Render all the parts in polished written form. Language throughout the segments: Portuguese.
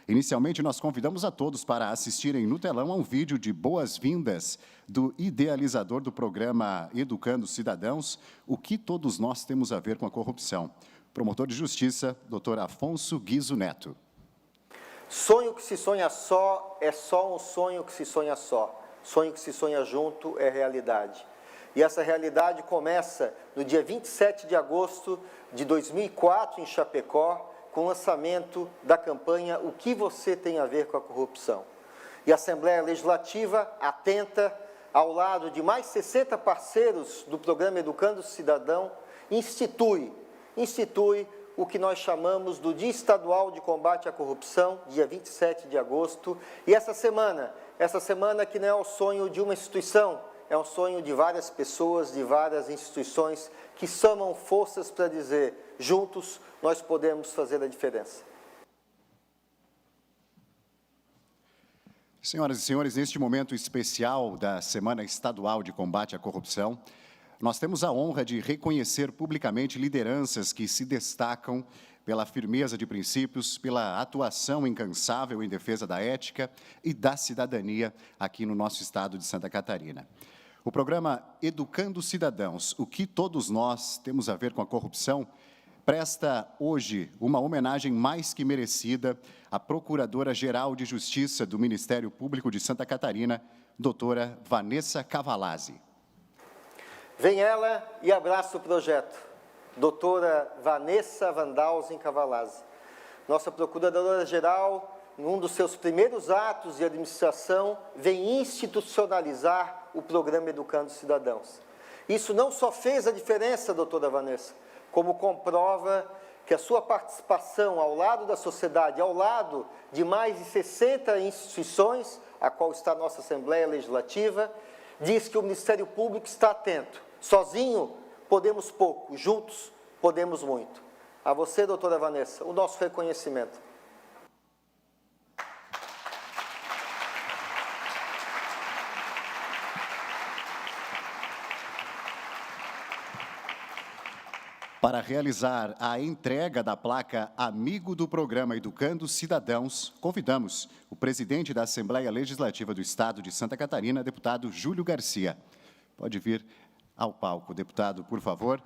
Inicialmente, nós convidamos a todos para assistirem no telão a um vídeo de boas-vindas do idealizador do programa Educando Cidadãos, O que Todos Nós Temos a Ver com a Corrupção, promotor de justiça, Dr. Afonso Guizo Neto. Sonho que se sonha só é só um sonho que se sonha só. Sonho que se sonha junto é realidade. E essa realidade começa no dia 27 de agosto de 2004, em Chapecó, com o lançamento da campanha O que você tem a ver com a corrupção. E a Assembleia Legislativa, atenta, ao lado de mais 60 parceiros do programa Educando o Cidadão, institui o que nós chamamos do Dia Estadual de Combate à Corrupção, dia 27 de agosto. E essa semana que não é o sonho de uma instituição, é um sonho de várias pessoas, de várias instituições que somam forças para dizer, juntos nós podemos fazer a diferença. Senhoras e senhores, neste momento especial da Semana Estadual de Combate à Corrupção, nós temos a honra de reconhecer publicamente lideranças que se destacam pela firmeza de princípios, pela atuação incansável em defesa da ética e da cidadania aqui no nosso estado de Santa Catarina. O programa Educando Cidadãos, O que Todos Nós Temos a Ver com a Corrupção, presta hoje uma homenagem mais que merecida à Procuradora-Geral de Justiça do Ministério Público de Santa Catarina, doutora Vanessa Cavalazzi. Vem ela e abraça o projeto, doutora Vanessa Vandalzen Cavalazzi. Nossa Procuradora-Geral, em um dos seus primeiros atos de administração, vem institucionalizar o programa Educando Cidadãos. Isso não só fez a diferença, doutora Vanessa, como comprova que a sua participação ao lado da sociedade, ao lado de mais de 60 instituições, a qual está a nossa Assembleia Legislativa, diz que o Ministério Público está atento. Sozinho podemos pouco, juntos podemos muito. A você, doutora Vanessa, o nosso reconhecimento. Para realizar a entrega da placa Amigo do Programa Educando Cidadãos, convidamos o presidente da Assembleia Legislativa do Estado de Santa Catarina, deputado Júlio Garcia. Pode vir ao palco, deputado, por favor.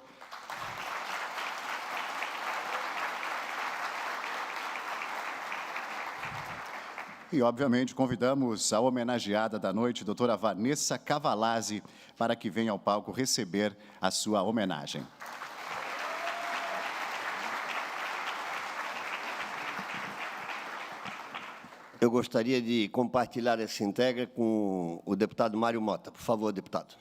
E, obviamente, convidamos a homenageada da noite, doutora Vanessa Cavalazzi, para que venha ao palco receber a sua homenagem. Eu gostaria de compartilhar essa entrega com o deputado Mário Mota. Por favor, deputado.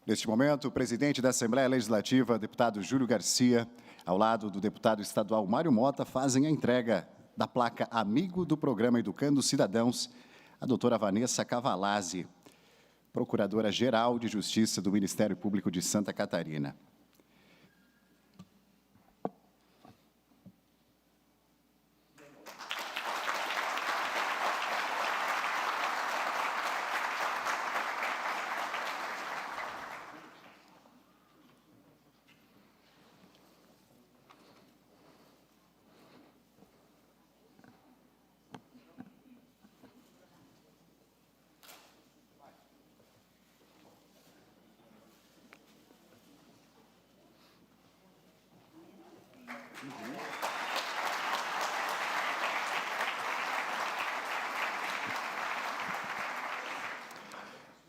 Neste momento, o presidente da Assembleia Legislativa, deputado Júlio Garcia, ao lado do deputado estadual Mário Mota, fazem a entrega da placa Amigo do Programa Educando Cidadãos, a doutora Vanessa Cavalazzi, Procuradora-Geral de Justiça do Ministério Público de Santa Catarina.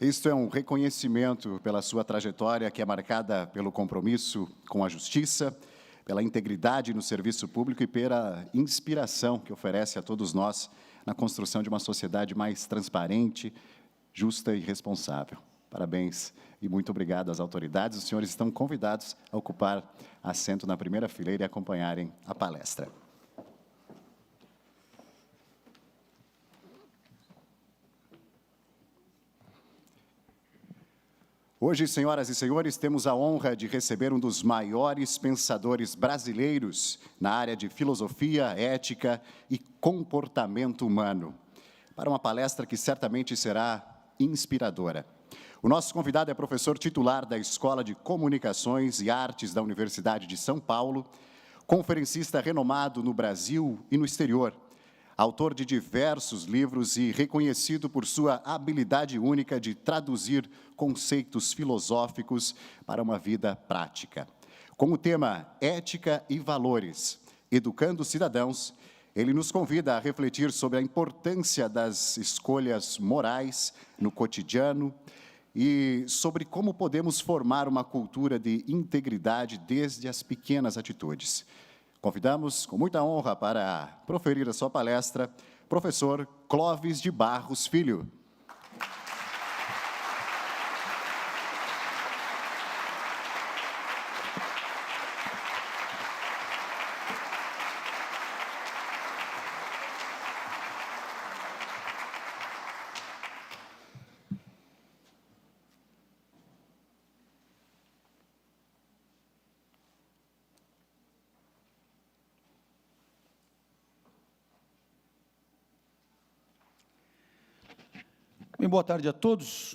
Isto é um reconhecimento pela sua trajetória, que é marcada pelo compromisso com a justiça, pela integridade no serviço público e pela inspiração que oferece a todos nós na construção de uma sociedade mais transparente, justa e responsável. Parabéns e muito obrigado às autoridades. Os senhores estão convidados a ocupar assento na primeira fileira e acompanharem a palestra. Hoje, senhoras e senhores, temos a honra de receber um dos maiores pensadores brasileiros na área de filosofia, ética e comportamento humano, para uma palestra que certamente será inspiradora. O nosso convidado é professor titular da Escola de Comunicações e Artes da Universidade de São Paulo, conferencista renomado no Brasil e no exterior, autor de diversos livros e reconhecido por sua habilidade única de traduzir conceitos filosóficos para uma vida prática. Com o tema Ética e Valores, Educando Cidadãos, ele nos convida a refletir sobre a importância das escolhas morais no cotidiano e sobre como podemos formar uma cultura de integridade desde as pequenas atitudes. Convidamos, com muita honra, para proferir a sua palestra, professor Clóvis de Barros Filho. Bem, boa tarde a todos.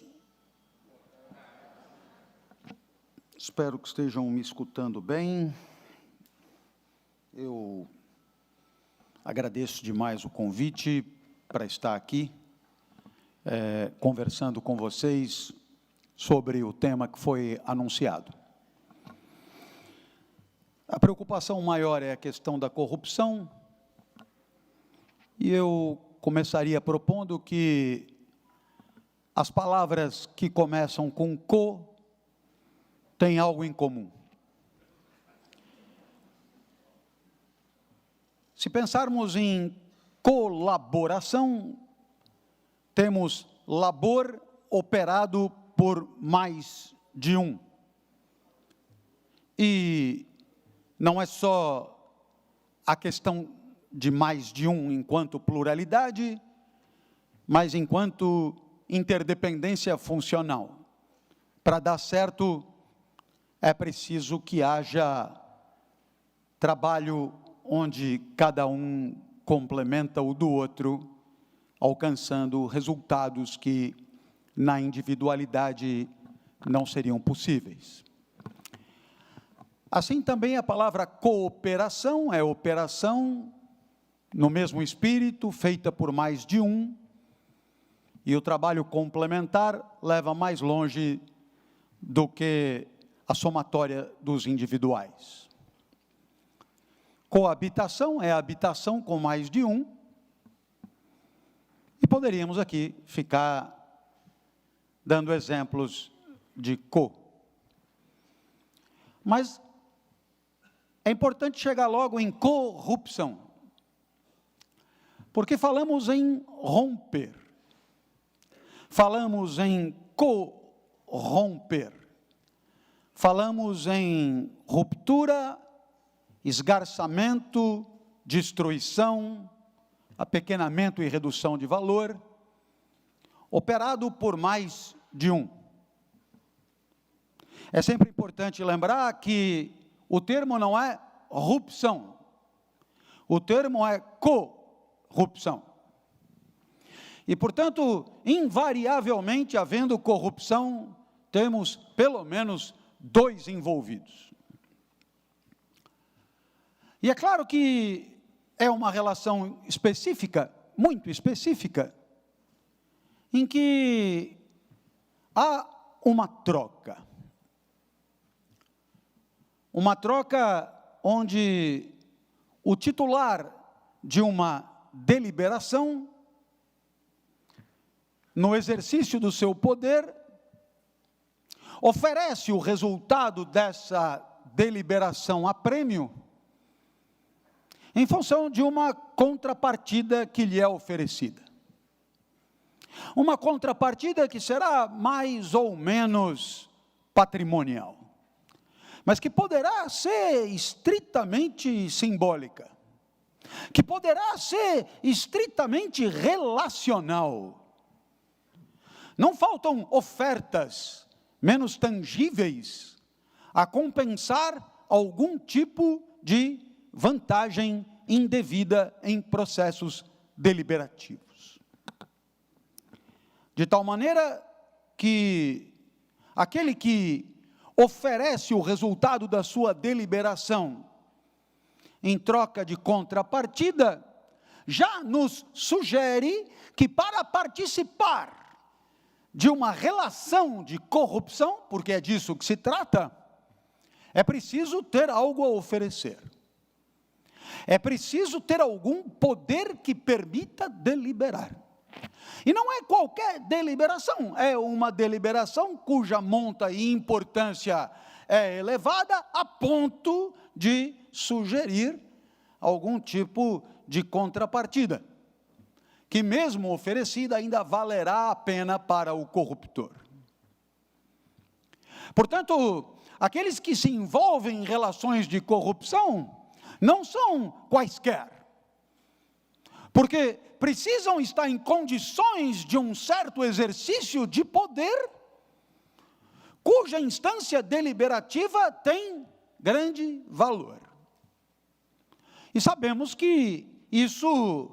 Espero que estejam me escutando bem. Eu agradeço demais o convite para estar aqui, conversando com vocês sobre o tema que foi anunciado. A preocupação maior é a questão da corrupção, e eu começaria propondo que as palavras que começam com co têm algo em comum. Se pensarmos em colaboração, temos labor operado por mais de um. E não é só a questão de mais de um enquanto pluralidade, mas enquanto interdependência funcional. Para dar certo, é preciso que haja trabalho onde cada um complementa o do outro, alcançando resultados que, na individualidade, não seriam possíveis. Assim também a palavra cooperação é operação no mesmo espírito, feita por mais de um, e o trabalho complementar leva mais longe do que a somatória dos individuais. Coabitação é a habitação com mais de um, e poderíamos aqui ficar dando exemplos de co. Mas é importante chegar logo em corrupção, porque falamos em romper. Falamos em corromper, falamos em ruptura, esgarçamento, destruição, apequenamento e redução de valor, operado por mais de um. É sempre importante lembrar que o termo não é rupção, o termo é corrupção. E, portanto, invariavelmente, havendo corrupção, temos pelo menos dois envolvidos. E é claro que é uma relação específica, muito específica, em que há uma troca. Uma troca onde o titular de uma deliberação, no exercício do seu poder, oferece o resultado dessa deliberação a prêmio, em função de uma contrapartida que lhe é oferecida. Uma contrapartida que será mais ou menos patrimonial, mas que poderá ser estritamente simbólica, que poderá ser estritamente relacional. Não faltam ofertas menos tangíveis, a compensar algum tipo de vantagem indevida em processos deliberativos. De tal maneira que aquele que oferece o resultado da sua deliberação em troca de contrapartida, já nos sugere que para participar de uma relação de corrupção, porque é disso que se trata, é preciso ter algo a oferecer. É preciso ter algum poder que permita deliberar. E não é qualquer deliberação, é uma deliberação cuja monta e importância é elevada a ponto de sugerir algum tipo de contrapartida, que mesmo oferecida ainda valerá a pena para o corruptor. Portanto, aqueles que se envolvem em relações de corrupção não são quaisquer, porque precisam estar em condições de um certo exercício de poder, cuja instância deliberativa tem grande valor. E sabemos que isso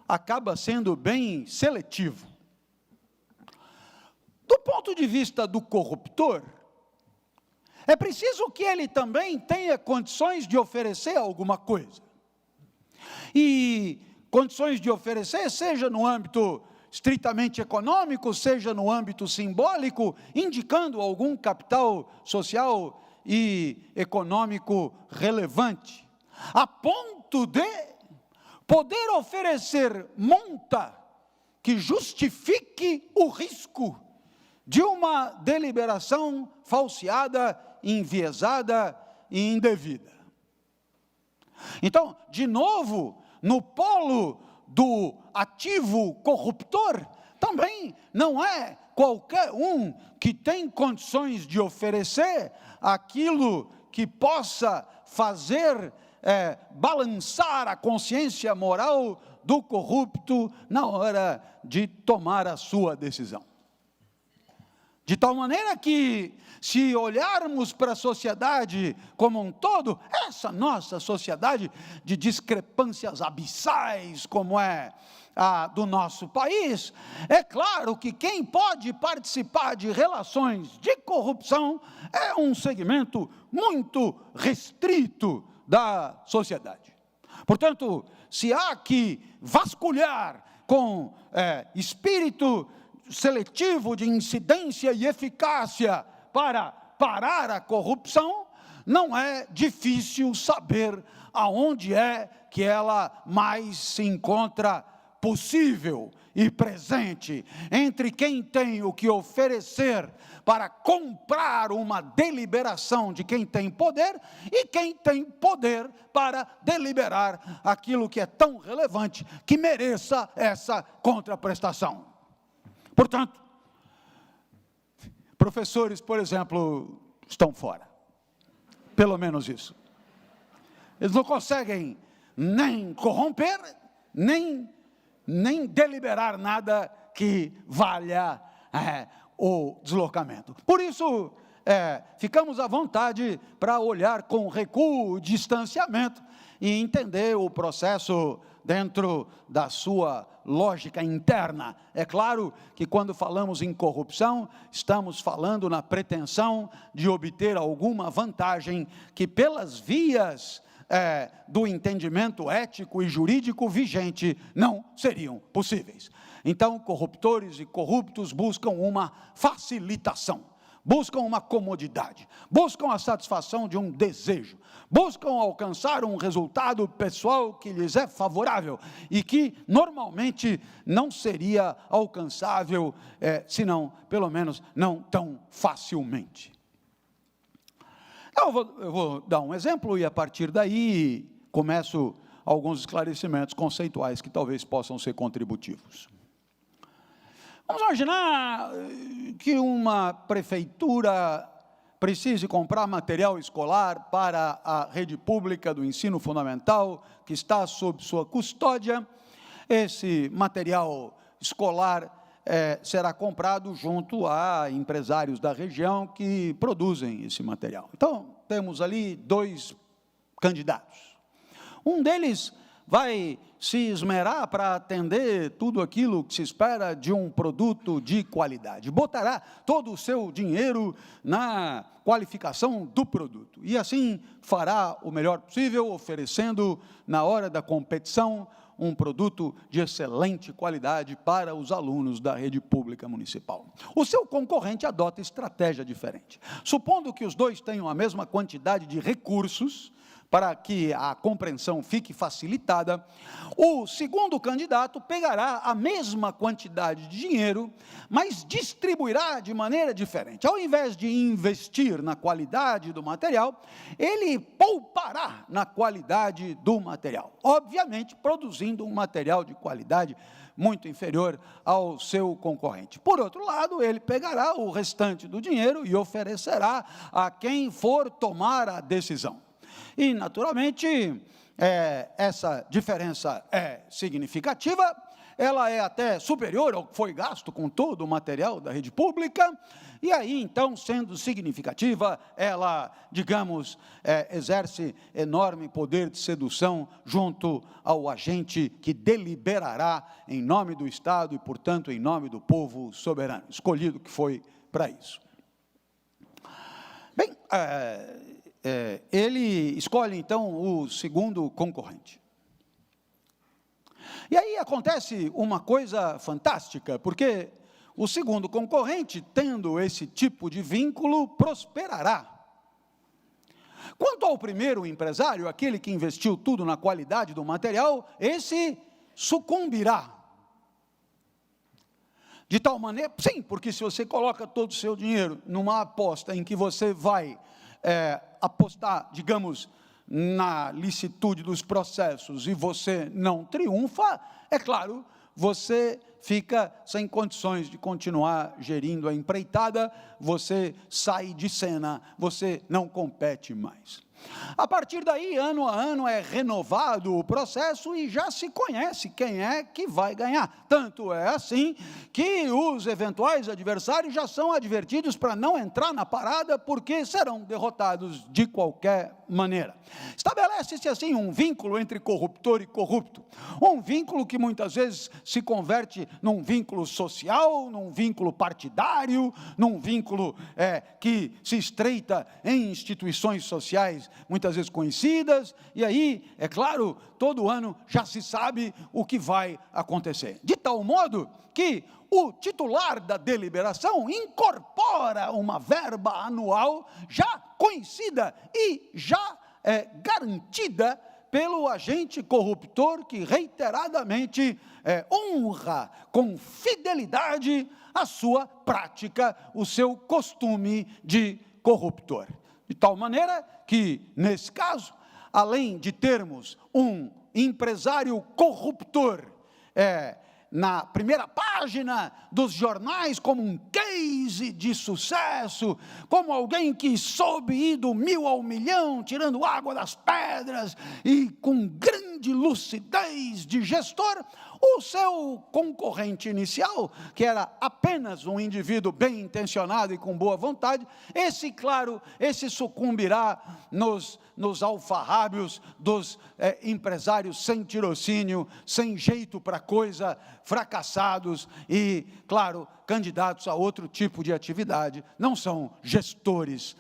acaba sendo bem seletivo. Do ponto de vista do corruptor, é preciso que ele também tenha condições de oferecer alguma coisa. E condições de oferecer, seja no âmbito estritamente econômico, seja no âmbito simbólico, indicando algum capital social e econômico relevante, a ponto de poder oferecer monta que justifique o risco de uma deliberação falseada, enviesada e indevida. Então, de novo, no polo do ativo corruptor, também não é qualquer um que tem condições de oferecer aquilo que possa fazer balançar a consciência moral do corrupto na hora de tomar a sua decisão. De tal maneira que, se olharmos para a sociedade como um todo, essa nossa sociedade de discrepâncias abissais, como é a do nosso país, é claro que quem pode participar de relações de corrupção é um segmento muito restrito da sociedade. Portanto, se há que vasculhar com espírito seletivo de incidência e eficácia para parar a corrupção, não é difícil saber aonde é que ela mais se encontra possível e presente, entre quem tem o que oferecer para comprar uma deliberação de quem tem poder e quem tem poder para deliberar aquilo que é tão relevante que mereça essa contraprestação. Portanto, professores, por exemplo, estão fora. Pelo menos isso. Eles não conseguem nem corromper, nem deliberar nada que valha o deslocamento. Por isso, ficamos à vontade para olhar com recuo, distanciamento e entender o processo dentro da sua lógica interna. É claro que quando falamos em corrupção, estamos falando na pretensão de obter alguma vantagem que pelas vias do entendimento ético e jurídico vigente não seriam possíveis. Então, corruptores e corruptos buscam uma facilitação, buscam uma comodidade, buscam a satisfação de um desejo, buscam alcançar um resultado pessoal que lhes é favorável e que normalmente não seria alcançável, se não, pelo menos, não tão facilmente. Eu vou dar um exemplo e a partir daí começo alguns esclarecimentos conceituais que talvez possam ser contributivos. Vamos imaginar que uma prefeitura precise comprar material escolar para a rede pública do ensino fundamental que está sob sua custódia. Esse material escolar será comprado junto a empresários da região que produzem esse material. Então, temos ali 2 candidatos. Um deles vai se esmerar para atender tudo aquilo que se espera de um produto de qualidade. Botará todo o seu dinheiro na qualificação do produto. E assim fará o melhor possível, oferecendo, na hora da competição, um produto de excelente qualidade para os alunos da rede pública municipal. O seu concorrente adota estratégia diferente. Supondo que os 2 tenham a mesma quantidade de recursos, para que a compreensão fique facilitada, o segundo candidato pegará a mesma quantidade de dinheiro, mas distribuirá de maneira diferente. Ao invés de investir na qualidade do material, ele poupará na qualidade do material. Obviamente, produzindo um material de qualidade muito inferior ao seu concorrente. Por outro lado, ele pegará o restante do dinheiro e oferecerá a quem for tomar a decisão. E, naturalmente, essa diferença é significativa, ela é até superior ao que foi gasto com todo o material da rede pública, e aí, então, sendo significativa, ela, digamos, exerce enorme poder de sedução junto ao agente que deliberará em nome do Estado e, portanto, em nome do povo soberano, escolhido que foi para isso. Bem, ele escolhe, então, o segundo concorrente. E aí acontece uma coisa fantástica, porque o segundo concorrente, tendo esse tipo de vínculo, prosperará. Quanto ao primeiro empresário, aquele que investiu tudo na qualidade do material, esse sucumbirá. De tal maneira, sim, porque se você coloca todo o seu dinheiro numa aposta em que você vai apostar, digamos, na licitude dos processos e você não triunfa, é claro, você fica sem condições de continuar gerindo a empreitada, você sai de cena, você não compete mais. A partir daí, ano a ano, é renovado o processo e já se conhece quem é que vai ganhar. Tanto é assim que os eventuais adversários já são advertidos para não entrar na parada, porque serão derrotados de qualquer maneira. Estabelece-se assim um vínculo entre corruptor e corrupto, um vínculo que muitas vezes se converte num vínculo social, num vínculo partidário, num vínculo que se estreita em instituições sociais muitas vezes conhecidas, e aí, é claro, todo ano já se sabe o que vai acontecer. De tal modo que o titular da deliberação incorpora uma verba anual já conhecida e já garantida pelo agente corruptor que reiteradamente honra com fidelidade a sua prática, o seu costume de corruptor. De tal maneira que, nesse caso, além de termos um empresário corruptor na primeira página dos jornais como um case de sucesso, como alguém que soube ir do 1000 ao milhão, tirando água das pedras e com grande lucidez de gestor, o seu concorrente inicial, que era apenas um indivíduo bem intencionado e com boa vontade, esse, claro, esse sucumbirá nos alfarrábios dos empresários sem tirocínio, sem jeito para coisa, fracassados e, claro, candidatos a outro tipo de atividade, não são gestores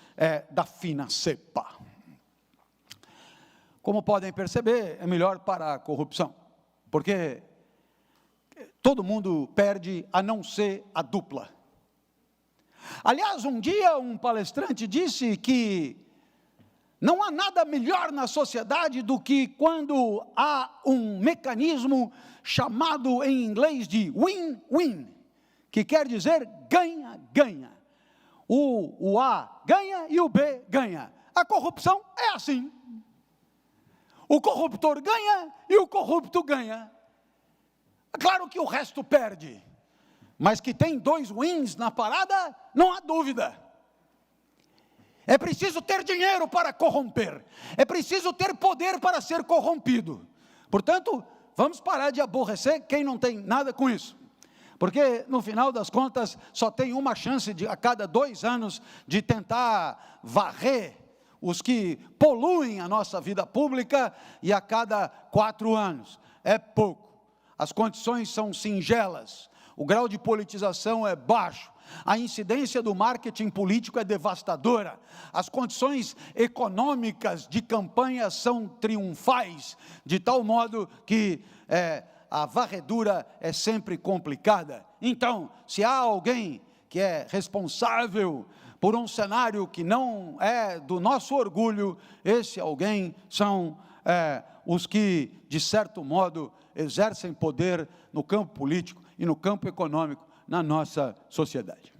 da fina cepa. Como podem perceber, é melhor para a corrupção, porque todo mundo perde, a não ser a dupla. Aliás, um dia um palestrante disse que não há nada melhor na sociedade do que quando há um mecanismo chamado em inglês de win-win, que quer dizer ganha-ganha. O A ganha e o B ganha. A corrupção é assim. O corruptor ganha e o corrupto ganha. É claro que o resto perde, mas que tem 2 wins na parada, não há dúvida. É preciso ter dinheiro para corromper, é preciso ter poder para ser corrompido. Portanto, vamos parar de aborrecer quem não tem nada com isso, Porque, no final das contas, só tem uma chance a cada 2 anos de tentar varrer os que poluem a nossa vida pública, e a cada 4 anos. É pouco. As condições são singelas, o grau de politização é baixo, a incidência do marketing político é devastadora, as condições econômicas de campanha são triunfais, de tal modo que a varredura é sempre complicada. Então, se há alguém que é responsável por um cenário que não é do nosso orgulho, esse alguém são os que, de certo modo, exercem poder no campo político e no campo econômico na nossa sociedade.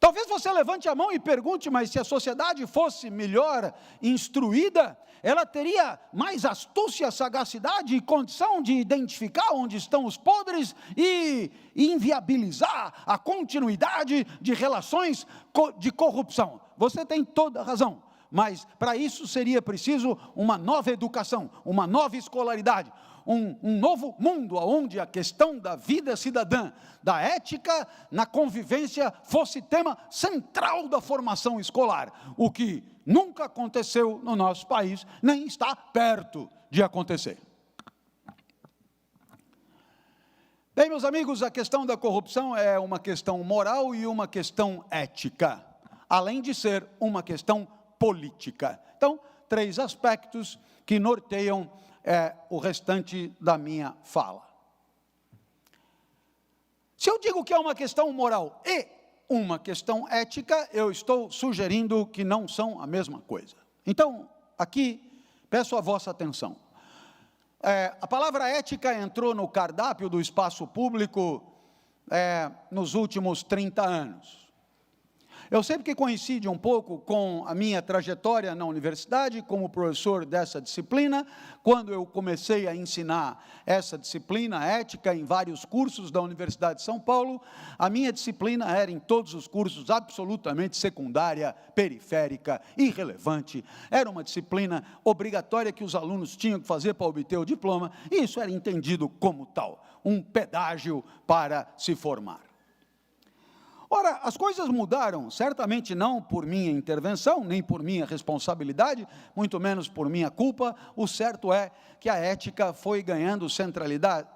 Talvez você levante a mão e pergunte, mas se a sociedade fosse melhor instruída, ela teria mais astúcia, sagacidade e condição de identificar onde estão os podres e inviabilizar a continuidade de relações de corrupção. Você tem toda a razão, mas para isso seria preciso uma nova educação, uma nova escolaridade, um novo mundo, onde a questão da vida cidadã, da ética na convivência, fosse tema central da formação escolar, o que nunca aconteceu no nosso país, nem está perto de acontecer. Bem, meus amigos, a questão da corrupção é uma questão moral e uma questão ética, além de ser uma questão política. Então, 3 aspectos que norteiam o restante da minha fala. Se eu digo que é uma questão moral e uma questão ética, eu estou sugerindo que não são a mesma coisa. Então, aqui, peço a vossa atenção. A palavra ética entrou no cardápio do espaço público nos últimos 30 anos. Eu sempre que coincide um pouco com a minha trajetória na universidade, como professor dessa disciplina, quando eu comecei a ensinar essa disciplina ética em vários cursos da Universidade de São Paulo, a minha disciplina era em todos os cursos absolutamente secundária, periférica, irrelevante. Era uma disciplina obrigatória que os alunos tinham que fazer para obter o diploma, e isso era entendido como tal, um pedágio para se formar. Ora, as coisas mudaram, certamente não por minha intervenção, nem por minha responsabilidade, muito menos por minha culpa. O certo é que a ética foi ganhando centralidade.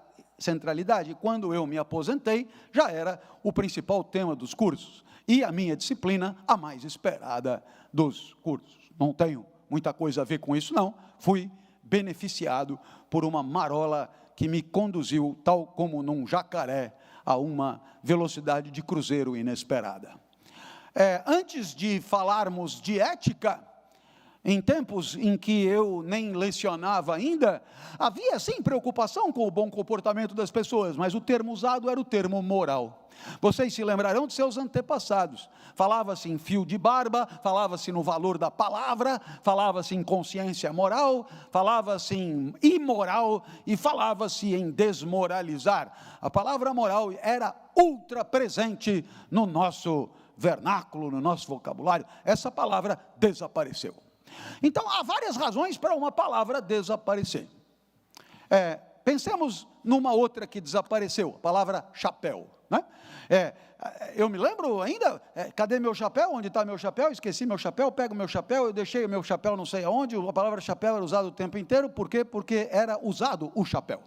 Quando eu me aposentei, já era o principal tema dos cursos, e a minha disciplina a mais esperada dos cursos. Não tenho muita coisa a ver com isso, não. Fui beneficiado por uma marola que me conduziu, tal como num jacaré, a uma velocidade de cruzeiro inesperada. Antes de falarmos de ética, em tempos em que eu nem lecionava ainda, havia sim preocupação com o bom comportamento das pessoas, mas o termo usado era o termo moral. Vocês se lembrarão de seus antepassados. Falava-se em fio de barba, falava-se no valor da palavra, falava-se em consciência moral, falava-se em imoral e falava-se em desmoralizar. A palavra moral era ultra presente no nosso vernáculo, no nosso vocabulário. Essa palavra desapareceu. Então, há várias razões para uma palavra desaparecer. Pensemos numa outra que desapareceu, a palavra chapéu. Né? Eu me lembro ainda, cadê meu chapéu? Onde está meu chapéu? Esqueci meu chapéu, pego meu chapéu, eu deixei o meu chapéu não sei aonde. A palavra chapéu era usada o tempo inteiro. Por quê? Porque era usado o chapéu.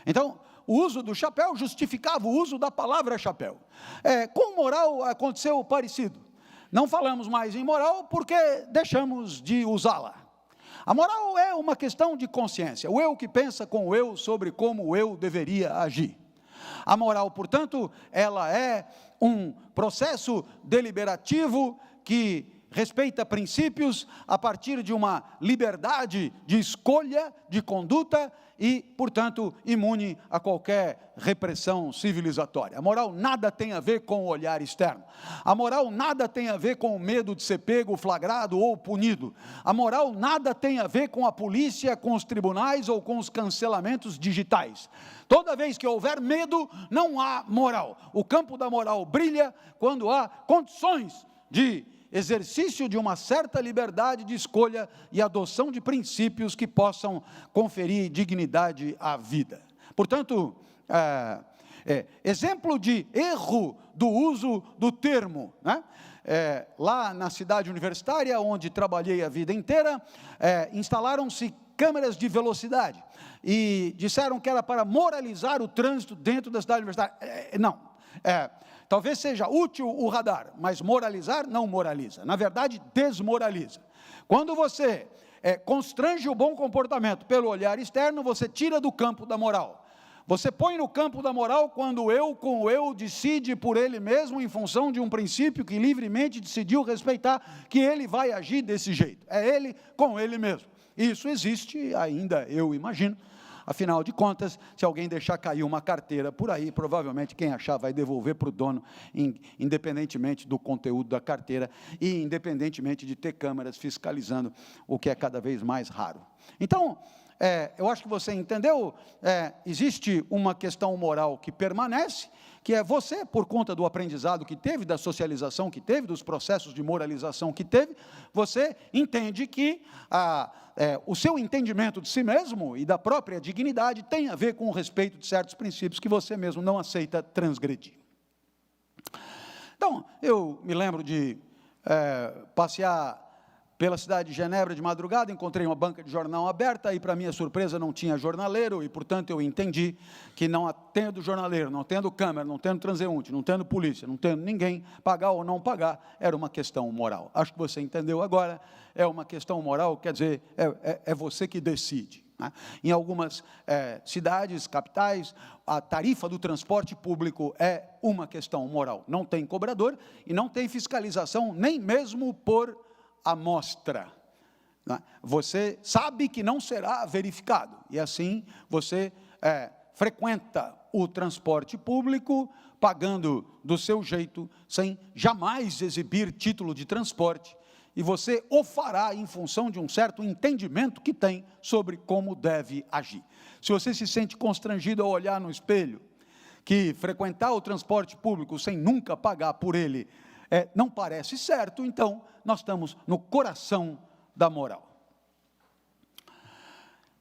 Então, o uso do chapéu justificava o uso da palavra chapéu. Com moral aconteceu parecido. Não falamos mais em moral porque deixamos de usá-la. A moral é uma questão de consciência, o eu que pensa com o eu sobre como o eu deveria agir. A moral, portanto, ela é um processo deliberativo que respeita princípios a partir de uma liberdade de escolha, de conduta e, portanto, imune a qualquer repressão civilizatória. A moral nada tem a ver com o olhar externo. A moral nada tem a ver com o medo de ser pego, flagrado ou punido. A moral nada tem a ver com a polícia, com os tribunais ou com os cancelamentos digitais. Toda vez que houver medo, não há moral. O campo da moral brilha quando há condições de exercício de uma certa liberdade de escolha e adoção de princípios que possam conferir dignidade à vida. Portanto, exemplo de erro do uso do termo, né? Lá na cidade universitária, onde trabalhei a vida inteira, instalaram-se câmeras de velocidade, e disseram que era para moralizar o trânsito dentro da cidade universitária. Não, talvez seja útil o radar, mas moralizar não moraliza, na verdade desmoraliza. Quando você constrange o bom comportamento pelo olhar externo, você tira do campo da moral. Você põe no campo da moral quando o eu com o eu decide por ele mesmo em função de um princípio que livremente decidiu respeitar, que ele vai agir desse jeito. É ele com ele mesmo. Isso existe ainda, eu imagino. Afinal de contas, se alguém deixar cair uma carteira por aí, provavelmente quem achar vai devolver para o dono, independentemente do conteúdo da carteira e independentemente de ter câmeras fiscalizando, o que é cada vez mais raro. Então, eu acho que você entendeu, existe uma questão moral que permanece, que é você, por conta do aprendizado que teve, da socialização que teve, dos processos de moralização que teve, você entende que o seu entendimento de si mesmo e da própria dignidade tem a ver com o respeito de certos princípios que você mesmo não aceita transgredir. Então, eu me lembro de passear pela cidade de Genebra de madrugada, encontrei uma banca de jornal aberta, e para minha surpresa não tinha jornaleiro, e portanto eu entendi que não tendo jornaleiro, não tendo câmera, não tendo transeunte, não tendo polícia, não tendo ninguém, pagar ou não pagar, era uma questão moral. Acho que você entendeu agora, é uma questão moral, quer dizer, é você que decide. Né? Em algumas cidades, capitais, a tarifa do transporte público é uma questão moral. Não tem cobrador e não tem fiscalização, nem mesmo por amostra. Você sabe que não será verificado, e assim você frequenta o transporte público, pagando do seu jeito, sem jamais exibir título de transporte, e você o fará em função de um certo entendimento que tem sobre como deve agir. Se você se sente constrangido ao olhar no espelho, que frequentar o transporte público sem nunca pagar por ele não parece certo, então nós estamos no coração da moral.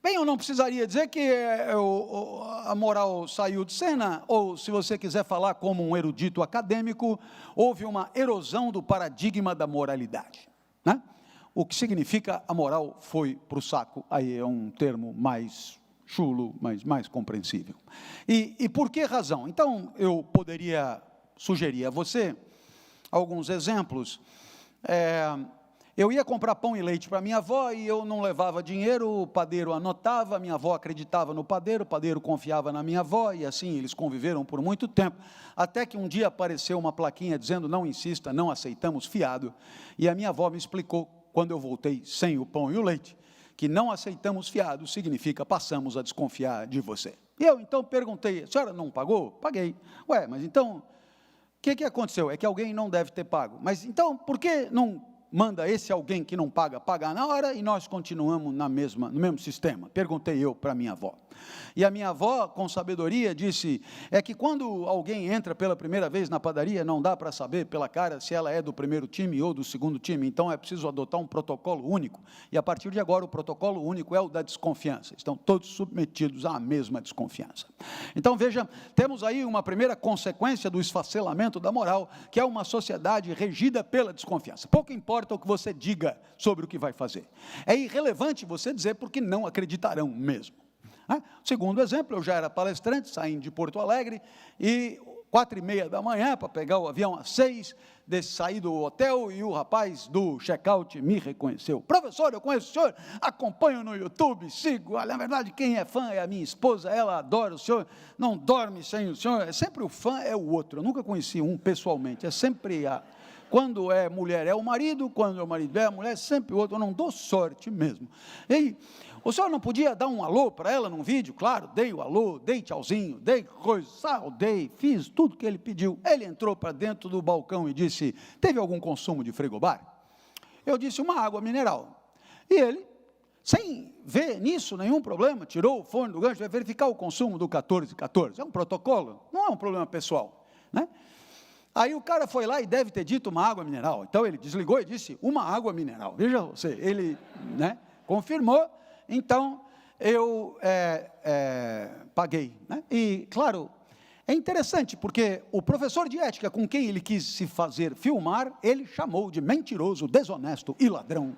Bem, eu não precisaria dizer que a moral saiu de cena, ou se você quiser falar como um erudito acadêmico, houve uma erosão do paradigma da moralidade, né? O que significa a moral foi para o saco, aí é um termo mais chulo, mas mais compreensível. E por que razão? Então, eu poderia sugerir a você alguns exemplos. Eu ia comprar pão e leite para minha avó e eu não levava dinheiro, o padeiro anotava, minha avó acreditava no padeiro, o padeiro confiava na minha avó, e assim eles conviveram por muito tempo, até que um dia apareceu uma plaquinha dizendo: não insista, não aceitamos fiado, e a minha avó me explicou, quando eu voltei sem o pão e o leite, que não aceitamos fiado significa passamos a desconfiar de você. E eu então perguntei: a senhora não pagou? Paguei. Ué, mas então, o que aconteceu? É que alguém não deve ter pago. Mas então, por que não manda esse alguém que não paga, pagar na hora, e nós continuamos no mesmo sistema? Perguntei eu para minha avó. E a minha avó, com sabedoria, disse: é que quando alguém entra pela primeira vez na padaria, não dá para saber pela cara se ela é do primeiro time ou do segundo time, então é preciso adotar um protocolo único, e a partir de agora o protocolo único é o da desconfiança, estão todos submetidos à mesma desconfiança. Então veja, temos aí uma primeira consequência do esfacelamento da moral, que é uma sociedade regida pela desconfiança. Pouco importa o que você diga sobre o que vai fazer, é irrelevante você dizer, porque não acreditarão mesmo. Segundo exemplo, eu já era palestrante, saindo de Porto Alegre, e 4h30 da manhã, para pegar o avião às 6, saí do hotel, e o rapaz do check-out me reconheceu. Professor, eu conheço o senhor, acompanho no YouTube, sigo, na verdade quem é fã é a minha esposa, ela adora o senhor, não dorme sem o senhor, é sempre o fã é o outro, eu nunca conheci um pessoalmente, é sempre quando é mulher é o marido, quando é o marido é a mulher, é sempre o outro, eu não dou sorte mesmo. E o senhor não podia dar um alô para ela num vídeo? Claro, dei o alô, dei tchauzinho, dei coisa, saudei, fiz tudo que ele pediu. Ele entrou para dentro do balcão e disse: teve algum consumo de frigobar? Eu disse: uma água mineral. E ele, sem ver nisso nenhum problema, tirou o fone do gancho, vai verificar o consumo do 1414. É um protocolo, não é um problema pessoal, né? Aí o cara foi lá e deve ter dito uma água mineral. Então ele desligou e disse: uma água mineral. Veja você, ele, confirmou. Então, eu paguei, né? E, claro, é interessante, porque o professor de ética com quem ele quis se fazer filmar, ele chamou de mentiroso, desonesto e ladrão,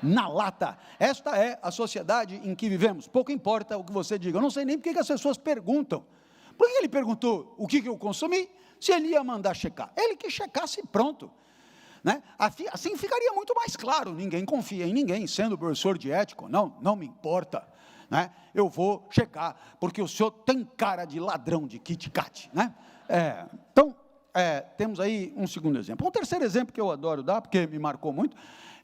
na lata. Esta é a sociedade em que vivemos. Pouco importa o que você diga. Eu não sei nem por que as pessoas perguntam. Por que ele perguntou o que eu consumi, se ele ia mandar checar? Ele que checasse, pronto. Né? Assim ficaria muito mais claro. Ninguém confia em ninguém, sendo professor de ética. Não me importa. Né? Eu vou checar, porque o senhor tem cara de ladrão de Kit Kat. Né? Então, temos aí um segundo exemplo. Um terceiro exemplo que eu adoro dar, porque me marcou muito,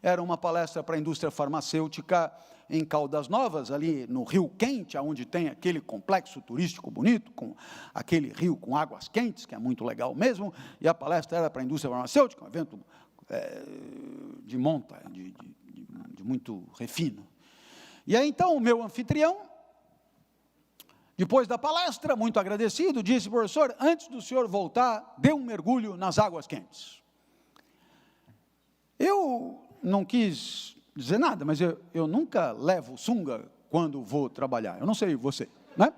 era uma palestra para a indústria farmacêutica em Caldas Novas, ali no Rio Quente, onde tem aquele complexo turístico bonito, com aquele rio com águas quentes, que é muito legal mesmo, e a palestra era para a indústria farmacêutica, um evento de monta, de muito refino. E aí, então, o meu anfitrião, depois da palestra, muito agradecido, disse: professor, antes do senhor voltar, dê um mergulho nas águas quentes. Eu não quis dizer nada, mas eu nunca levo sunga quando vou trabalhar. Eu não sei você, né?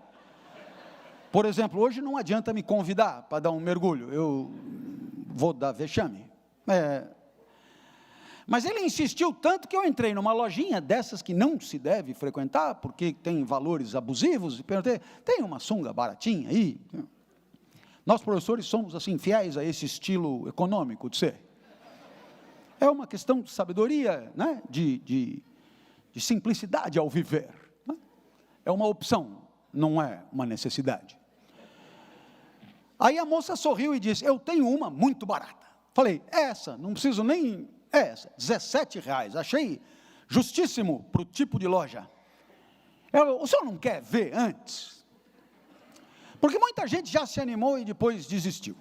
Por exemplo, hoje não adianta me convidar para dar um mergulho, eu vou dar vexame. Mas ele insistiu tanto que eu entrei numa lojinha dessas que não se deve frequentar, porque tem valores abusivos, e perguntei: tem uma sunga baratinha aí? Nós, professores, somos assim, fiéis a esse estilo econômico de ser. É uma questão de sabedoria, né? de simplicidade ao viver. Né? É uma opção, não é uma necessidade. Aí a moça sorriu e disse: eu tenho uma muito barata. Falei: essa, não preciso nem... essa, R$17, achei justíssimo para o tipo de loja. O senhor não quer ver antes? Porque muita gente já se animou e depois desistiu.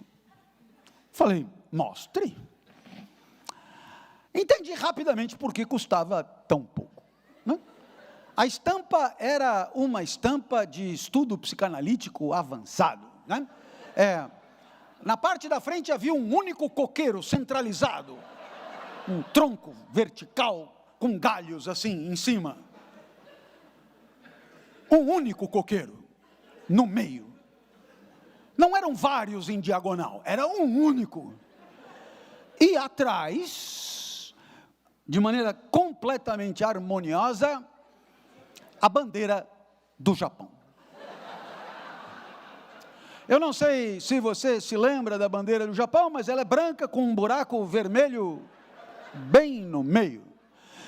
Falei: mostre. Entendi rapidamente por que custava tão pouco. Né? A estampa era uma estampa de estudo psicanalítico avançado. Né? Na parte da frente havia um único coqueiro centralizado, um tronco vertical com galhos assim em cima. Um único coqueiro no meio. Não eram vários em diagonal, era um único. E atrás, de maneira completamente harmoniosa, a bandeira do Japão. Eu não sei se você se lembra da bandeira do Japão, mas ela é branca com um buraco vermelho bem no meio.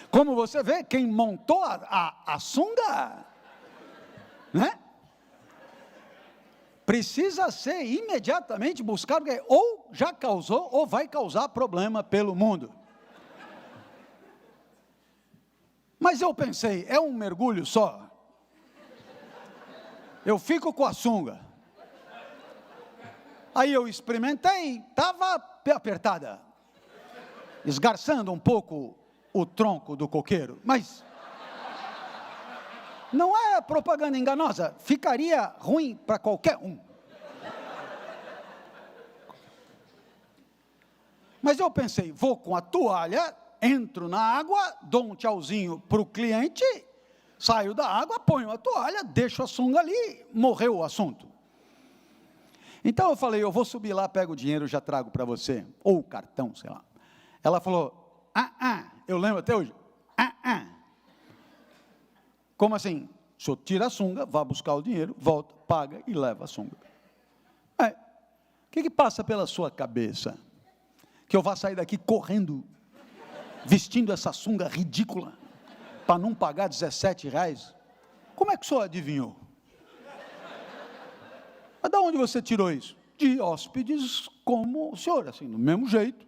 Como você vê, quem montou a sunga, né? Precisa ser imediatamente buscado, porque ou já causou ou vai causar problema pelo mundo. Mas eu pensei: é um mergulho só. Eu fico com a sunga. Aí eu experimentei, estava apertada, esgarçando um pouco o tronco do coqueiro, mas não é propaganda enganosa, ficaria ruim para qualquer um. Mas eu pensei: vou com a toalha, entro na água, dou um tchauzinho para o cliente, saio da água, ponho a toalha, deixo a sunga ali, morreu o assunto. Então eu falei: eu vou subir lá, pego o dinheiro, já trago para você, ou o cartão, sei lá. Ela falou: eu lembro até hoje, Como assim? O senhor tira a sunga, vai buscar o dinheiro, volta, paga e leva a sunga. O que passa pela sua cabeça? Que eu vá sair daqui correndo, vestindo essa sunga ridícula, para não pagar R$17? Como é que o senhor adivinhou? Mas de onde você tirou isso? De hóspedes como o senhor, assim, do mesmo jeito.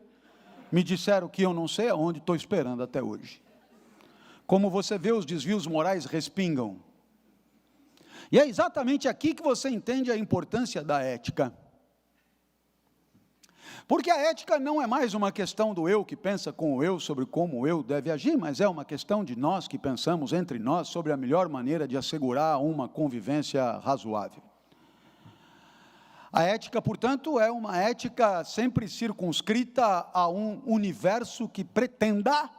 Me disseram que eu não sei aonde, estou esperando até hoje. Como você vê, os desvios morais respingam. E é exatamente aqui que você entende a importância da ética. Porque a ética não é mais uma questão do eu que pensa com o eu sobre como o eu deve agir, mas é uma questão de nós que pensamos entre nós sobre a melhor maneira de assegurar uma convivência razoável. A ética, portanto, é uma ética sempre circunscrita a um universo que pretenda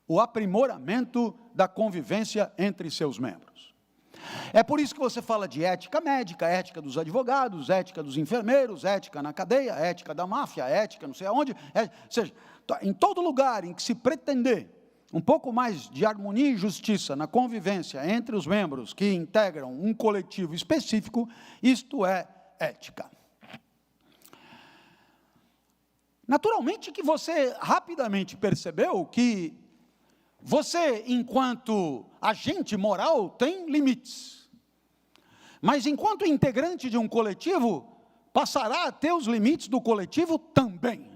o aprimoramento da convivência entre seus membros. É por isso que você fala de ética médica, ética dos advogados, ética dos enfermeiros, ética na cadeia, ética da máfia, ética não sei aonde. Ou seja, em todo lugar em que se pretender um pouco mais de harmonia e justiça na convivência entre os membros que integram um coletivo específico, isto é ética. Naturalmente que você rapidamente percebeu que você, enquanto agente moral, tem limites. Mas enquanto integrante de um coletivo, passará a ter os limites do coletivo também.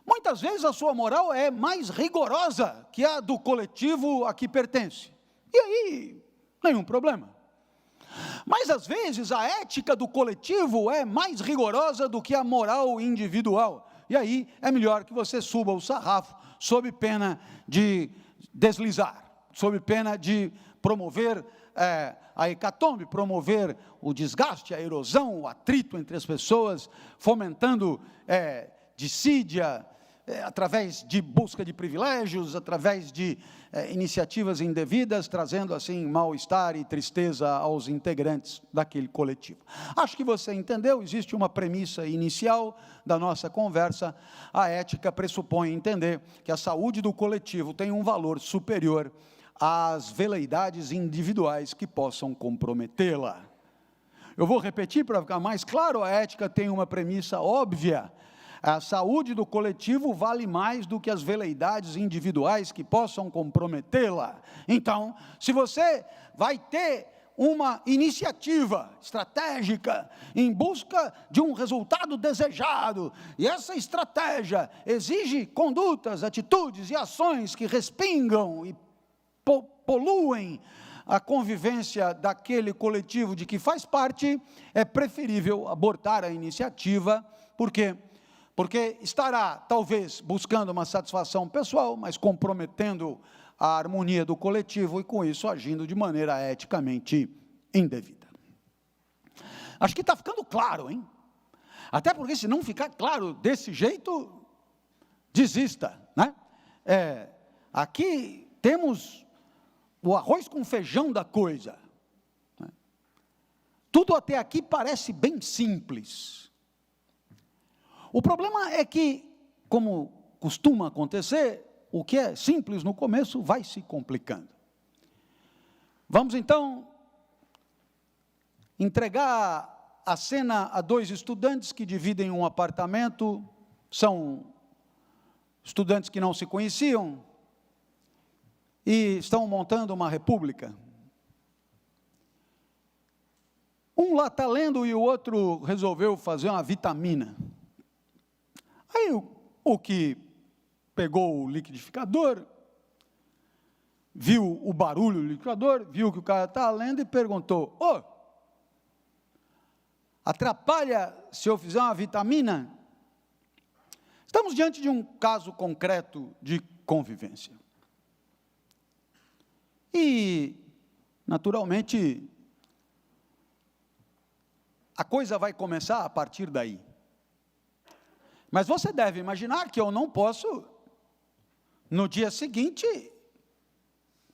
Muitas vezes a sua moral é mais rigorosa que a do coletivo a que pertence. E aí, nenhum problema. Mas às vezes a ética do coletivo é mais rigorosa do que a moral individual. E aí é melhor que você suba o sarrafo sob pena de deslizar, sob pena de promover a hecatombe, promover o desgaste, a erosão, o atrito entre as pessoas, fomentando dissídia, através de busca de privilégios, através de iniciativas indevidas, trazendo assim mal-estar e tristeza aos integrantes daquele coletivo. Acho que você entendeu, existe uma premissa inicial da nossa conversa. A ética pressupõe entender que a saúde do coletivo tem um valor superior às veleidades individuais que possam comprometê-la. Eu vou repetir para ficar mais claro, a ética tem uma premissa óbvia. A saúde do coletivo vale mais do que as veleidades individuais que possam comprometê-la. Então, se você vai ter uma iniciativa estratégica em busca de um resultado desejado, e essa estratégia exige condutas, atitudes e ações que respingam e poluem a convivência daquele coletivo de que faz parte, é preferível abortar a iniciativa. Por quê? Porque estará, talvez, buscando uma satisfação pessoal, mas comprometendo a harmonia do coletivo e, com isso, agindo de maneira eticamente indevida. Acho que está ficando claro, hein? Até porque, se não ficar claro desse jeito, desista, né? Aqui temos o arroz com feijão da coisa. Né? Tudo até aqui parece bem simples. O problema é que, como costuma acontecer, o que é simples no começo vai se complicando. Vamos então entregar a cena a dois estudantes que dividem um apartamento, são estudantes que não se conheciam e estão montando uma república. Um lá está lendo e o outro resolveu fazer uma vitamina. Aí o que pegou o liquidificador, viu o barulho do liquidificador, viu que o cara está lendo e perguntou: atrapalha se eu fizer uma vitamina? Estamos diante de um caso concreto de convivência. E, naturalmente, a coisa vai começar a partir daí. Mas você deve imaginar que eu não posso, no dia seguinte,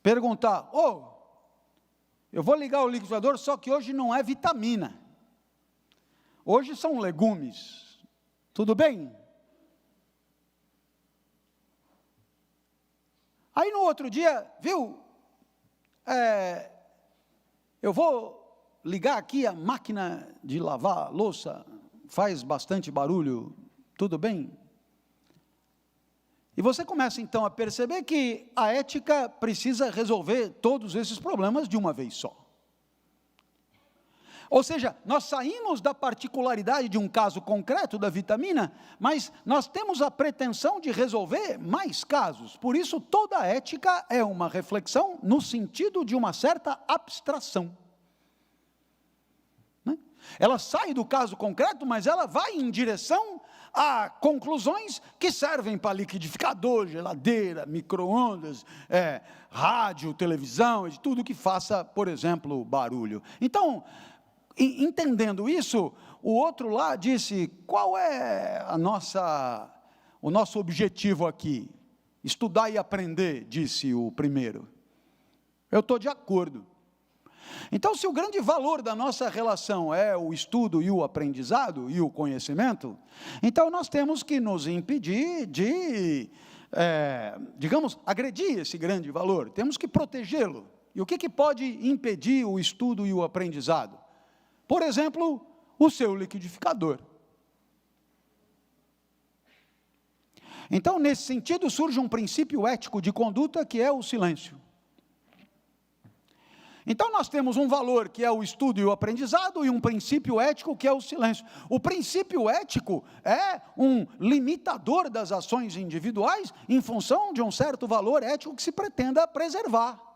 perguntar: eu vou ligar o liquidificador, só que hoje não é vitamina. Hoje são legumes. Tudo bem? Aí no outro dia, viu? Eu vou ligar aqui a máquina de lavar louça, faz bastante barulho. Tudo bem? E você começa então a perceber que a ética precisa resolver todos esses problemas de uma vez só. Ou seja, nós saímos da particularidade de um caso concreto da vitamina, mas nós temos a pretensão de resolver mais casos. Por isso, toda a ética é uma reflexão no sentido de uma certa abstração. Né? Ela sai do caso concreto, mas ela vai em direção a conclusões que servem para liquidificador, geladeira, micro-ondas, rádio, televisão, de tudo que faça, por exemplo, barulho. Então, entendendo isso, o outro lá disse: qual é o nosso objetivo aqui? Estudar e aprender, disse o primeiro. Eu estou de acordo. Então, se o grande valor da nossa relação é o estudo e o aprendizado e o conhecimento, então nós temos que nos impedir de, digamos, agredir esse grande valor, temos que protegê-lo. E o que pode impedir o estudo e o aprendizado? Por exemplo, o seu liquidificador. Então, nesse sentido, surge um princípio ético de conduta que é o silêncio. Então, nós temos um valor que é o estudo e o aprendizado e um princípio ético que é o silêncio. O princípio ético é um limitador das ações individuais em função de um certo valor ético que se pretenda preservar.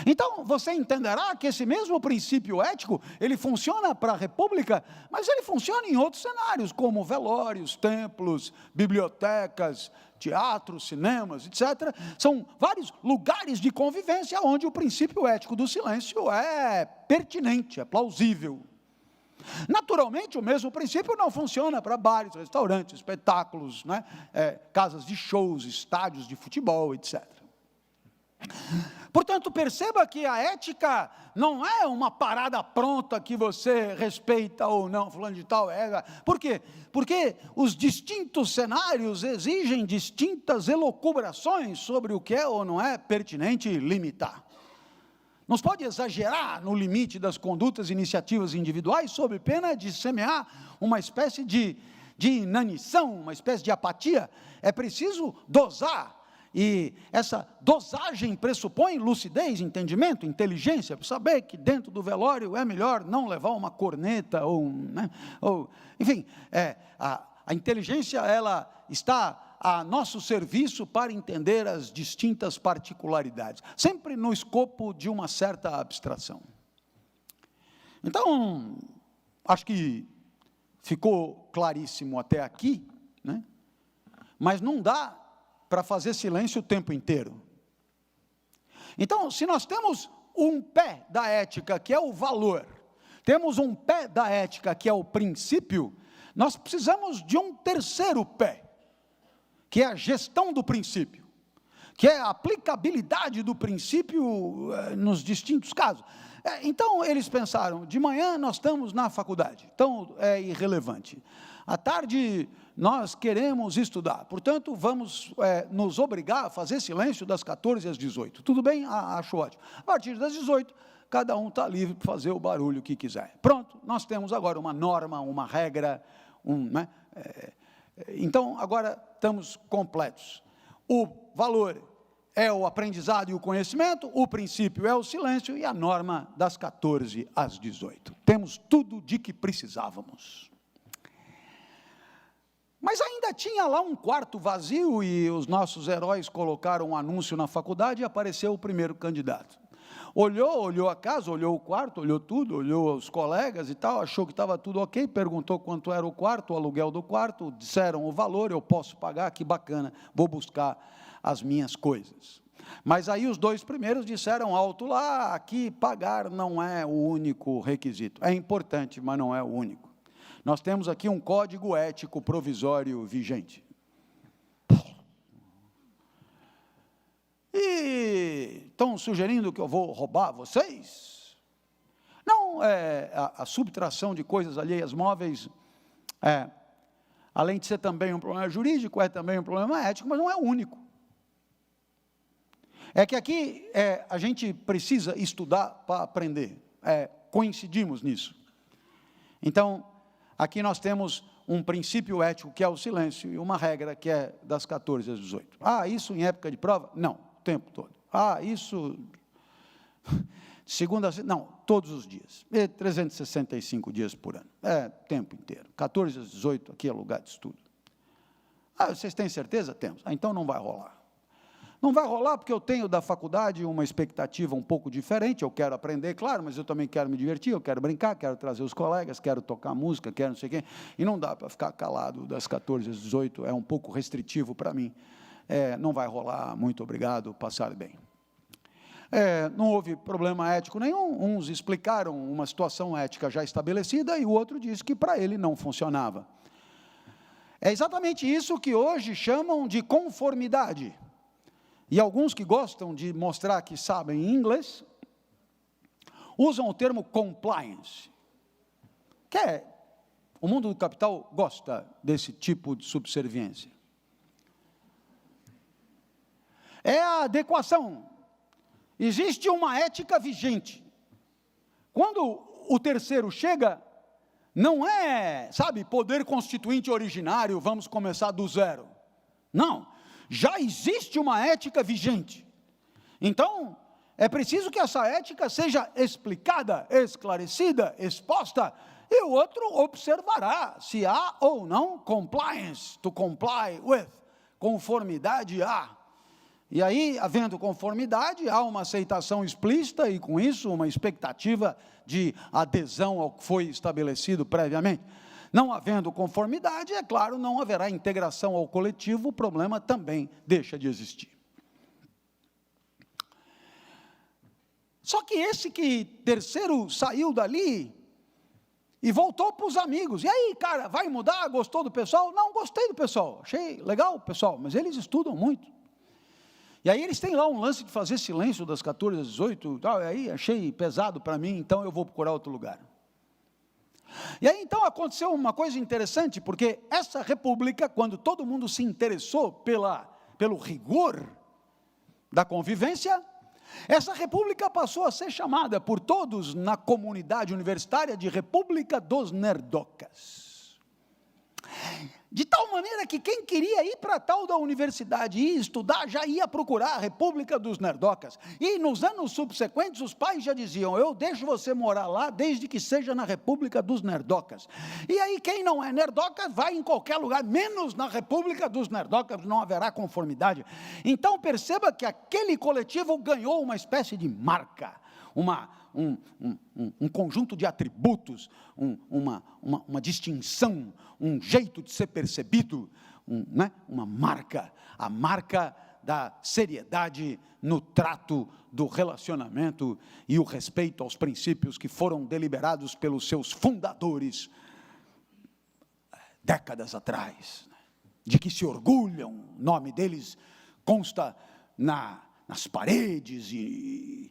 Então, você entenderá que esse mesmo princípio ético, ele funciona para a República, mas ele funciona em outros cenários, como velórios, templos, bibliotecas, teatros, cinemas, etc. São vários lugares de convivência onde o princípio ético do silêncio é pertinente, é plausível. Naturalmente, o mesmo princípio não funciona para bares, restaurantes, espetáculos, né? Casas de shows, estádios de futebol, etc. Portanto, perceba que a ética não é uma parada pronta que você respeita ou não, fulano de tal é. Por quê? Porque os distintos cenários exigem distintas elucubrações sobre o que é ou não é pertinente limitar. Não se pode exagerar no limite das condutas e iniciativas individuais sob pena de semear uma espécie de inanição, uma espécie de apatia. É preciso dosar. E essa dosagem pressupõe lucidez, entendimento, inteligência, para saber que dentro do velório é melhor não levar uma corneta, enfim, a inteligência ela está a nosso serviço para entender as distintas particularidades, sempre no escopo de uma certa abstração. Então, acho que ficou claríssimo até aqui, né? Mas não dá para fazer silêncio o tempo inteiro. Então, se nós temos um pé da ética, que é o valor, temos um pé da ética, que é o princípio, nós precisamos de um terceiro pé, que é a gestão do princípio, que é a aplicabilidade do princípio nos distintos casos. Então, eles pensaram, de manhã nós estamos na faculdade, então é irrelevante. À tarde, nós queremos estudar, portanto, vamos nos obrigar a fazer silêncio das 14 às 18. Tudo bem? Acho ótimo. A partir das 18, cada um está livre para fazer o barulho que quiser. Pronto, nós temos agora uma norma, uma regra, né? Então, agora estamos completos. O valor é o aprendizado e o conhecimento, o princípio é o silêncio e a norma das 14 às 18. Temos tudo de que precisávamos. Mas ainda tinha lá um quarto vazio e os nossos heróis colocaram um anúncio na faculdade e apareceu o primeiro candidato. Olhou a casa, olhou o quarto, olhou tudo, olhou os colegas e tal, achou que estava tudo ok, perguntou quanto era o quarto, o aluguel do quarto, disseram o valor, eu posso pagar, que bacana, vou buscar as minhas coisas. Mas aí os dois primeiros disseram alto lá, aqui pagar não é o único requisito, é importante, mas não é o único. Nós temos aqui um código ético provisório vigente. E estão sugerindo que eu vou roubar vocês? Não, a subtração de coisas alheias móveis, além de ser também um problema jurídico, é também um problema ético, mas não é o único. É que aqui a gente precisa estudar para aprender, coincidimos nisso. Então, aqui nós temos um princípio ético que é o silêncio e uma regra que é das 14 às 18. Isso em época de prova? Não, o tempo todo. Isso segunda, não, todos os dias. 365 dias por ano. Tempo inteiro. 14 às 18, aqui é lugar de estudo. Vocês têm certeza? Temos. Então não vai rolar. Não vai rolar porque eu tenho da faculdade uma expectativa um pouco diferente, eu quero aprender, claro, mas eu também quero me divertir, eu quero brincar, quero trazer os colegas, quero tocar música, quero não sei o quê, e não dá para ficar calado das 14 às 18, é um pouco restritivo para mim, não vai rolar, muito obrigado, passar bem. Não houve problema ético nenhum, uns explicaram uma situação ética já estabelecida e o outro disse que para ele não funcionava. É exatamente isso que hoje chamam de conformidade. E alguns que gostam de mostrar que sabem inglês, usam o termo compliance, que o mundo do capital gosta desse tipo de subserviência. É a adequação. Existe uma ética vigente. Quando o terceiro chega, não é, sabe, poder constituinte originário, vamos começar do zero. Não, já existe uma ética vigente. Então, é preciso que essa ética seja explicada, esclarecida, exposta, e o outro observará se há ou não compliance, to comply with, conformidade a. E aí, havendo conformidade, há uma aceitação explícita e, com isso, uma expectativa de adesão ao que foi estabelecido previamente. Não havendo conformidade, é claro, não haverá integração ao coletivo, o problema também deixa de existir. Só que esse que terceiro saiu dali e voltou para os amigos. E aí, cara, vai mudar? Gostou do pessoal? Não, gostei do pessoal, achei legal o pessoal, mas eles estudam muito. E aí eles têm lá um lance de fazer silêncio das 14 às 18, e aí achei pesado para mim, então eu vou procurar outro lugar. E aí então aconteceu uma coisa interessante, porque essa república, quando todo mundo se interessou pelo rigor da convivência, essa república passou a ser chamada por todos na comunidade universitária de República dos Nerdocas. De tal maneira que quem queria ir para tal da universidade e estudar, já ia procurar a República dos Nerdocas. E nos anos subsequentes, os pais já diziam, eu deixo você morar lá, desde que seja na República dos Nerdocas. E aí quem não é nerdoca, vai em qualquer lugar, menos na República dos Nerdocas, não haverá conformidade. Então perceba que aquele coletivo ganhou uma espécie de marca, um conjunto de atributos, uma distinção, um jeito de ser percebido, uma marca, a marca da seriedade no trato do relacionamento e o respeito aos princípios que foram deliberados pelos seus fundadores décadas atrás, de que se orgulham, o nome deles consta nas paredes e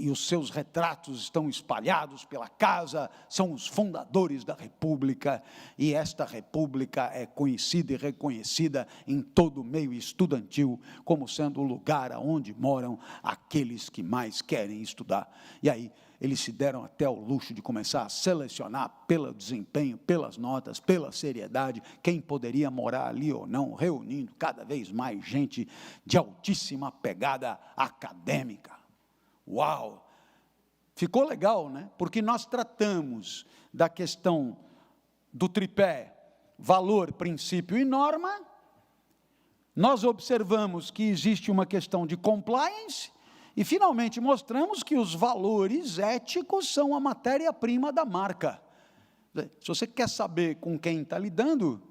os seus retratos estão espalhados pela casa, são os fundadores da República, e esta República é conhecida e reconhecida em todo o meio estudantil, como sendo o lugar onde moram aqueles que mais querem estudar. E aí, eles se deram até ao luxo de começar a selecionar pelo desempenho, pelas notas, pela seriedade, quem poderia morar ali ou não, reunindo cada vez mais gente de altíssima pegada acadêmica. Uau! Ficou legal, né? Porque nós tratamos da questão do tripé valor, princípio e norma, nós observamos que existe uma questão de compliance, e finalmente mostramos que os valores éticos são a matéria-prima da marca. Se você quer saber com quem está lidando,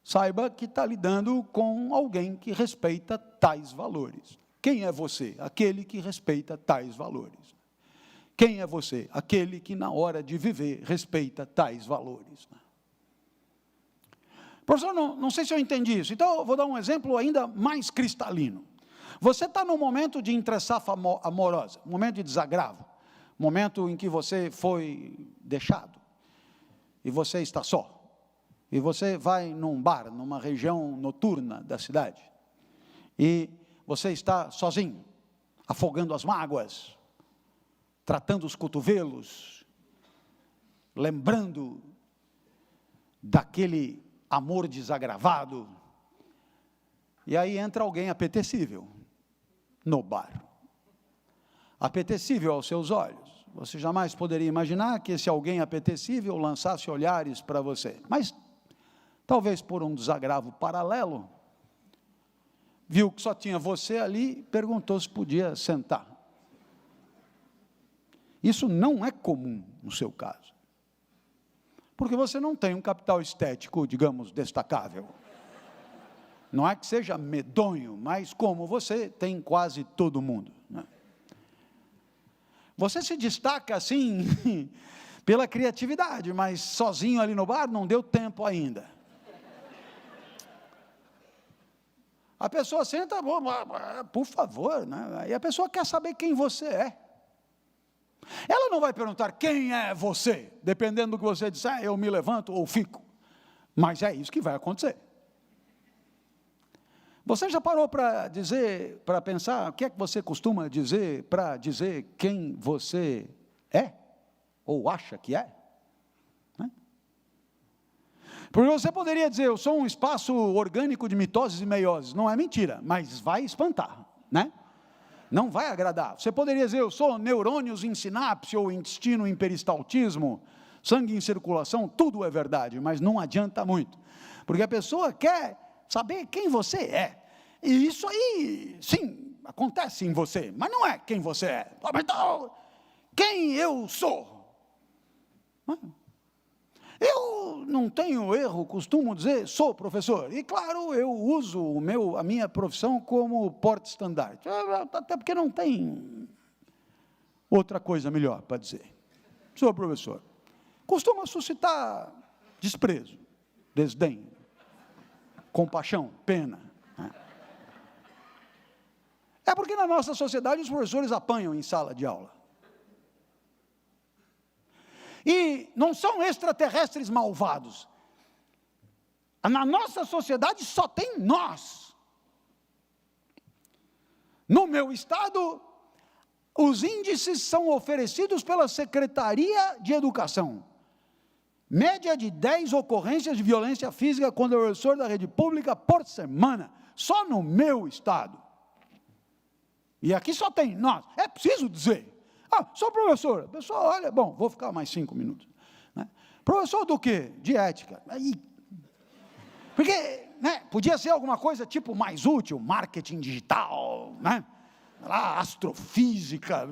saiba que está lidando com alguém que respeita tais valores. Quem é você? Aquele que respeita tais valores. Quem é você? Aquele que na hora de viver respeita tais valores. Professor, não sei se eu entendi isso, então eu vou dar um exemplo ainda mais cristalino. Você está num momento de entre-safra amorosa, momento de desagravo, momento em que você foi deixado, e você está só, e você vai num bar, numa região noturna da cidade, e você está sozinho, afogando as mágoas, tratando os cotovelos, lembrando daquele amor desagravado, e aí entra alguém apetecível no bar, apetecível aos seus olhos. Você jamais poderia imaginar que esse alguém apetecível lançasse olhares para você, mas talvez por um desagravo paralelo, viu que só tinha você ali, perguntou se podia sentar. Isso não é comum no seu caso, porque você não tem um capital estético, digamos, destacável. Não é que seja medonho, mas como você tem quase todo mundo, né? Você se destaca assim, pela criatividade, mas sozinho ali no bar não deu tempo ainda. A pessoa senta, por favor, né? E a pessoa quer saber quem você é. Ela não vai perguntar quem é você, dependendo do que você disser, eu me levanto ou fico. Mas é isso que vai acontecer. Você já parou para dizer, para pensar, o que é que você costuma dizer para dizer quem você é? Ou acha que é? Né? Porque você poderia dizer, eu sou um espaço orgânico de mitoses e meioses. Não é mentira, mas vai espantar, né? Não vai agradar. Você poderia dizer, eu sou neurônios em sinapse ou intestino em peristaltismo, sangue em circulação, tudo é verdade, mas não adianta muito. Porque a pessoa quer saber quem você é. E isso aí, sim, acontece em você, mas não é quem você é. Então, quem eu sou? Eu não tenho erro, costumo dizer, sou professor. E claro, eu uso a minha profissão como porta-estandarte. Até porque não tem outra coisa melhor para dizer. Sou professor. Costuma suscitar desprezo, desdém, compaixão, pena. É porque na nossa sociedade os professores apanham em sala de aula. E não são extraterrestres malvados. Na nossa sociedade só tem nós. No meu estado, os índices são oferecidos pela Secretaria de Educação. Média de 10 ocorrências de violência física contra o professor da rede pública por semana. Só no meu estado. E aqui só tem nós. É preciso dizer. Sou professor. A pessoa olha, bom, vou ficar mais 5 minutos. Né? Professor do quê? De ética. Porque, né, podia ser alguma coisa tipo mais útil, marketing digital, né? Astrofísica,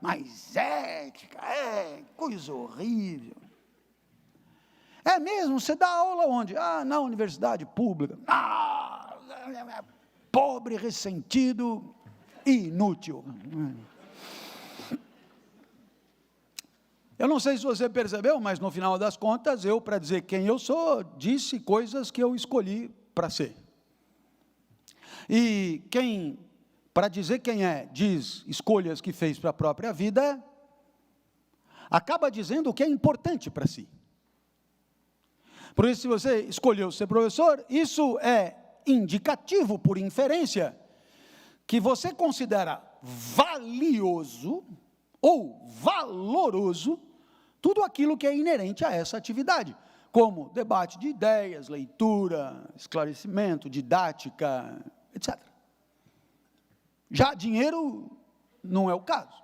mais ética, coisa horrível. É mesmo? Você dá aula onde? Na universidade pública. Pobre, ressentido, inútil. Eu não sei se você percebeu, mas no final das contas, eu, para dizer quem eu sou, disse coisas que eu escolhi para ser. E quem, para dizer quem é, diz escolhas que fez para a própria vida, acaba dizendo o que é importante para si. Por isso, se você escolheu ser professor, isso é indicativo, por inferência, que você considera valioso ou valoroso tudo aquilo que é inerente a essa atividade, como debate de ideias, leitura, esclarecimento, didática, etc. Já dinheiro não é o caso.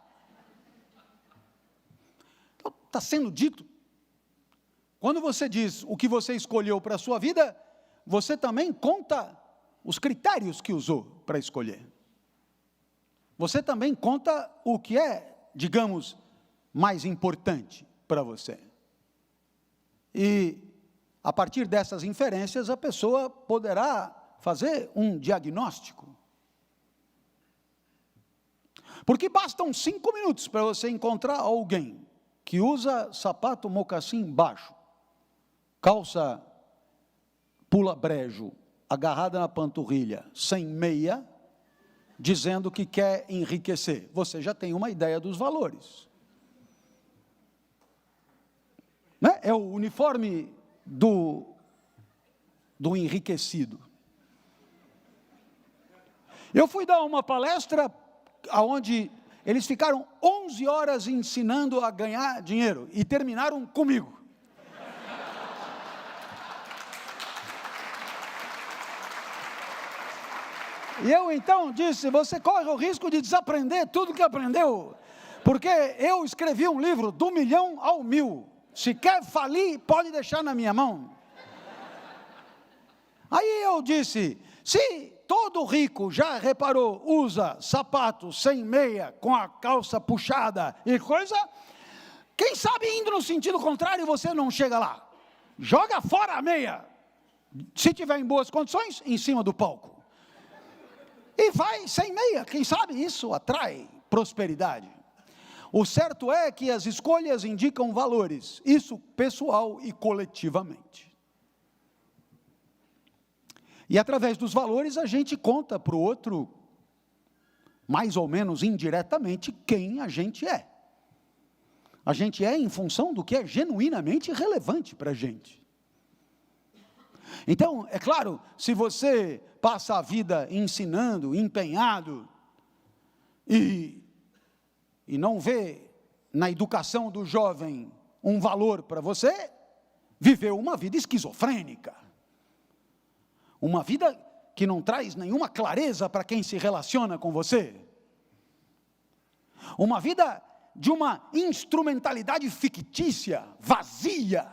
Então, está sendo dito. Quando você diz o que você escolheu para a sua vida, você também conta os critérios que usou para escolher. Você também conta o que é, digamos, mais importante para você. E, a partir dessas inferências, a pessoa poderá fazer um diagnóstico. Porque bastam 5 minutos para você encontrar alguém que usa sapato mocassim baixo, calça pula brejo, agarrada na panturrilha, sem meia, dizendo que quer enriquecer. Você já tem uma ideia dos valores. Né? É o uniforme do enriquecido. Eu fui dar uma palestra onde eles ficaram 11 horas ensinando a ganhar dinheiro e terminaram comigo. E eu então disse, você corre o risco de desaprender tudo que aprendeu, porque eu escrevi um livro, do 1 milhão ao 1000, se quer falir, pode deixar na minha mão. Aí eu disse, se todo rico, já reparou, usa sapato sem meia, com a calça puxada e coisa, quem sabe indo no sentido contrário você não chega lá. Joga fora a meia, se tiver em boas condições, em cima do palco. E vai sem meia, quem sabe isso atrai prosperidade. O certo é que as escolhas indicam valores, isso pessoal e coletivamente. E através dos valores a gente conta para o outro, mais ou menos indiretamente, quem a gente é. A gente é em função do que é genuinamente relevante para a gente. Então, é claro, se você passa a vida ensinando, empenhado, e não vê na educação do jovem um valor para você, viveu uma vida esquizofrênica. Uma vida que não traz nenhuma clareza para quem se relaciona com você. Uma vida de uma instrumentalidade fictícia, vazia.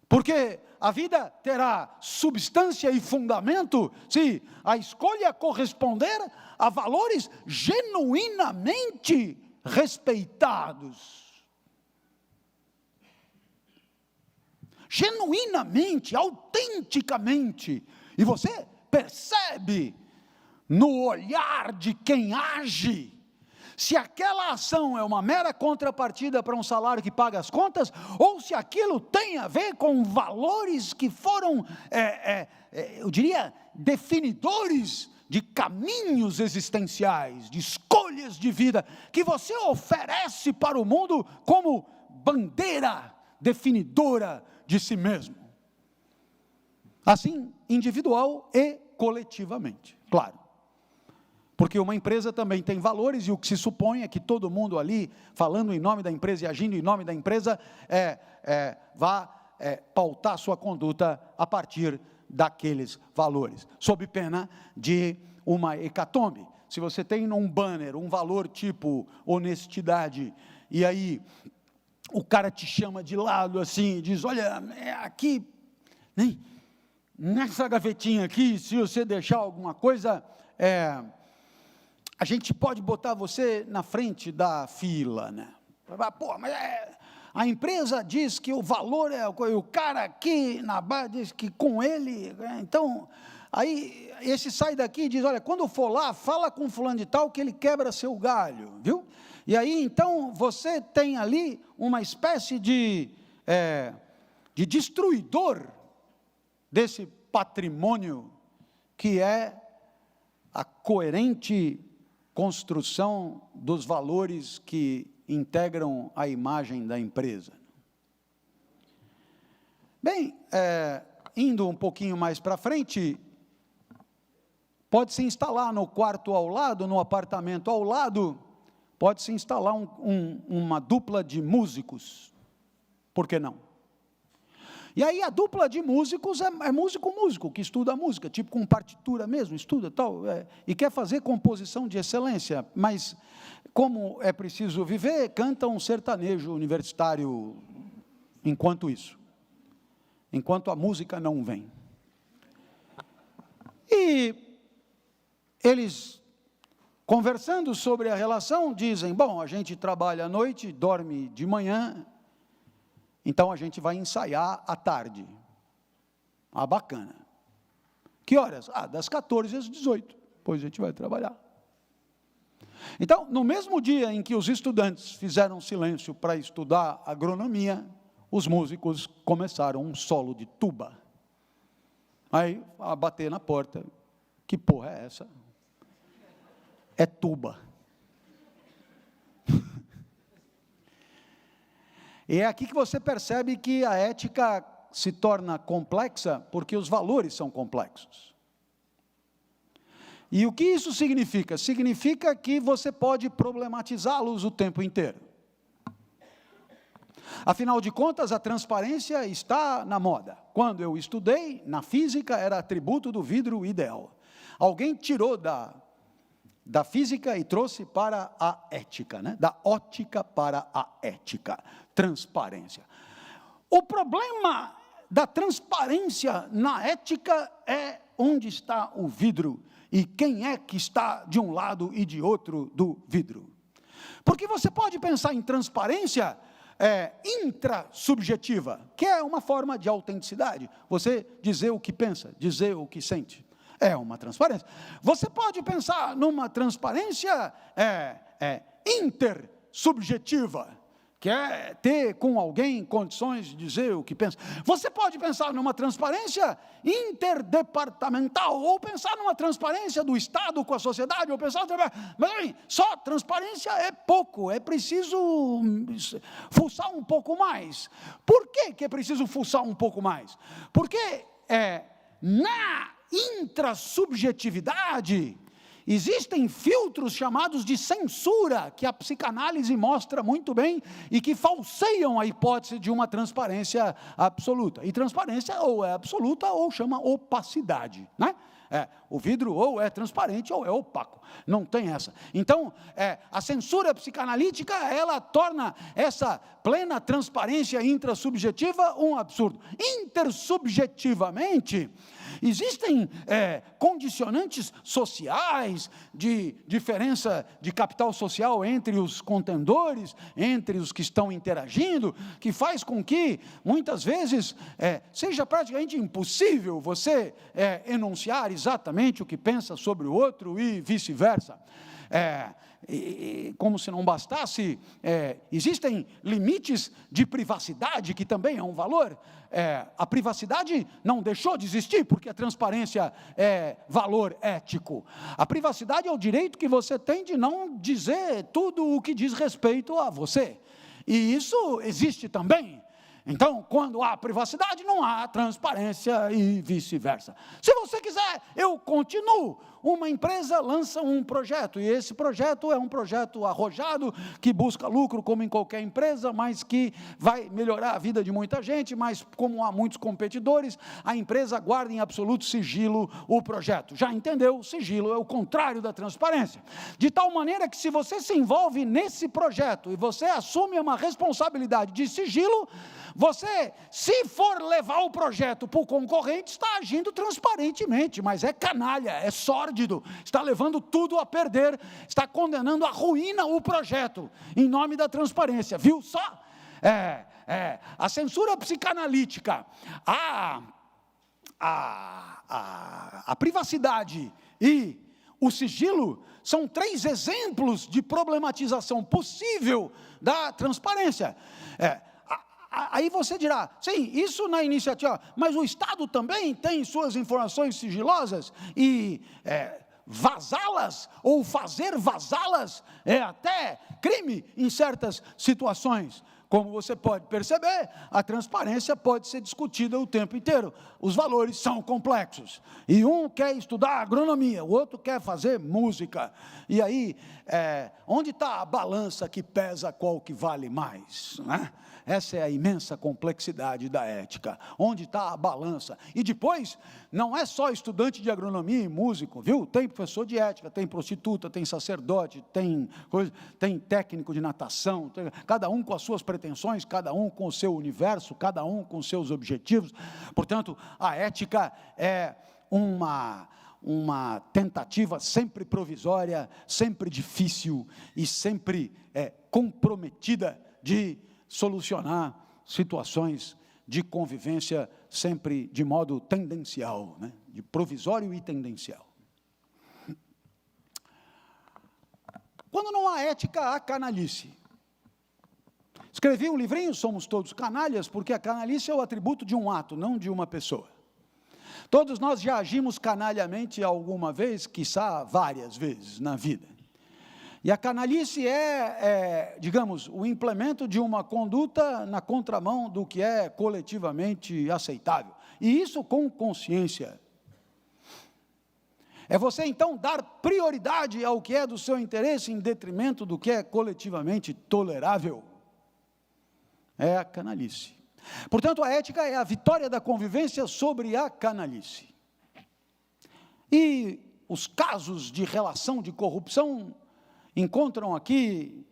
Porque a vida terá substância e fundamento se a escolha corresponder a valores genuinamente respeitados. Genuinamente, autenticamente. E você percebe no olhar de quem age, se aquela ação é uma mera contrapartida para um salário que paga as contas, ou se aquilo tem a ver com valores que foram, eu diria, definidores de caminhos existenciais, de escolhas de vida, que você oferece para o mundo como bandeira definidora de si mesmo. Assim, individual e coletivamente, claro. Porque uma empresa também tem valores, e o que se supõe é que todo mundo ali, falando em nome da empresa e agindo em nome da empresa, vá pautar sua conduta a partir daqueles valores, sob pena de uma hecatombe. Se você tem num banner um valor tipo honestidade, e aí o cara te chama de lado assim, e diz, olha, aqui, nessa gavetinha aqui, se você deixar alguma coisa, a gente pode botar você na frente da fila, né? Pô, mas a empresa diz que o valor o cara aqui na barra diz que com ele, então, aí esse sai daqui e diz, olha, quando for lá, fala com fulano de tal que ele quebra seu galho, viu? E aí, então, você tem ali uma espécie de destruidor desse patrimônio que é a coerente construção dos valores que integram a imagem da empresa. Bem, indo um pouquinho mais para frente, pode-se instalar no quarto ao lado, no apartamento ao lado, pode-se instalar uma dupla de músicos, por que não? E aí a dupla de músicos é músico, que estuda música, tipo com partitura mesmo, estuda tal, e quer fazer composição de excelência, mas como é preciso viver, canta um sertanejo universitário enquanto isso, enquanto a música não vem. E eles, conversando sobre a relação, dizem, bom, a gente trabalha à noite, dorme de manhã, então a gente vai ensaiar à tarde. Ah, bacana. Que horas? Das 14 às 18, depois a gente vai trabalhar. Então, no mesmo dia em que os estudantes fizeram silêncio para estudar agronomia, os músicos começaram um solo de tuba. Aí, a bater na porta, que porra é essa? É tuba. E é aqui que você percebe que a ética se torna complexa, porque os valores são complexos. E o que isso significa? Significa que você pode problematizá-los o tempo inteiro. Afinal de contas, a transparência está na moda. Quando eu estudei, na física, era atributo do vidro ideal. Alguém tirou da física e trouxe para a ética, né? Da ótica para a ética. Transparência. O problema da transparência na ética é onde está o vidro e quem é que está de um lado e de outro do vidro. Porque você pode pensar em transparência intrasubjetiva, que é uma forma de autenticidade. Você dizer o que pensa, dizer o que sente. É uma transparência. Você pode pensar numa transparência intersubjetiva, quer ter com alguém condições de dizer o que pensa. Você pode pensar numa transparência interdepartamental, ou pensar numa transparência do Estado com a sociedade, ou pensar... Mas só transparência é pouco, é preciso fuçar um pouco mais. Por que é preciso fuçar um pouco mais? Porque na intrassubjetividade existem filtros chamados de censura, que a psicanálise mostra muito bem, e que falseiam a hipótese de uma transparência absoluta. E transparência ou é absoluta ou chama opacidade, né? O vidro ou é transparente ou é opaco, não tem essa. Então, a censura psicanalítica, ela torna essa plena transparência intrassubjetiva um absurdo. Intersubjetivamente, existem condicionantes sociais, de diferença de capital social entre os contendores, entre os que estão interagindo, que faz com que, muitas vezes, seja praticamente impossível você enunciar exatamente o que pensa sobre o outro e vice-versa. Como se não bastasse, existem limites de privacidade, que também é um valor. A privacidade não deixou de existir, porque a transparência é valor ético. A privacidade é o direito que você tem de não dizer tudo o que diz respeito a você. E isso existe também. Então, quando há privacidade, não há transparência e vice-versa. Se você quiser, eu continuo. Uma empresa lança um projeto, e esse projeto é um projeto arrojado, que busca lucro como em qualquer empresa, mas que vai melhorar a vida de muita gente, mas como há muitos competidores, a empresa guarda em absoluto sigilo o projeto. Já entendeu? O sigilo é o contrário da transparência. De tal maneira que, se você se envolve nesse projeto e você assume uma responsabilidade de sigilo, você, se for levar o projeto para o concorrente, está agindo transparentemente, mas é canalha, é sórdido, está levando tudo a perder, está condenando à ruína o projeto, em nome da transparência, viu só? A censura psicanalítica, a privacidade e o sigilo são 3 exemplos de problematização possível da transparência. Aí você dirá, sim, isso na iniciativa, mas o Estado também tem suas informações sigilosas, e vazá-las, ou fazer vazá-las, é até crime em certas situações. Como você pode perceber, a transparência pode ser discutida o tempo inteiro. Os valores são complexos. E um quer estudar agronomia, o outro quer fazer música. E aí, onde está a balança que pesa qual que vale mais, né? Essa é a imensa complexidade da ética. Onde está a balança? E depois, não é só estudante de agronomia e músico, viu? Tem professor de ética, tem prostituta, tem sacerdote, tem técnico de natação, cada um com as suas pretensões, cada um com o seu universo, cada um com os seus objetivos. Portanto, a ética é uma tentativa sempre provisória, sempre difícil e sempre comprometida de solucionar situações de convivência sempre de modo tendencial, né? De provisório e tendencial. Quando não há ética, há canalice. Escrevi um livrinho, Somos Todos Canalhas, porque a canalice é o atributo de um ato, não de uma pessoa. Todos nós já agimos canalhamente alguma vez, quiçá várias vezes na vida. E a canalice digamos, o implemento de uma conduta na contramão do que é coletivamente aceitável. E isso com consciência. É você, então, dar prioridade ao que é do seu interesse em detrimento do que é coletivamente tolerável. É a canalice. Portanto, a ética é a vitória da convivência sobre a canalice. E os casos de relação de corrupção encontram aqui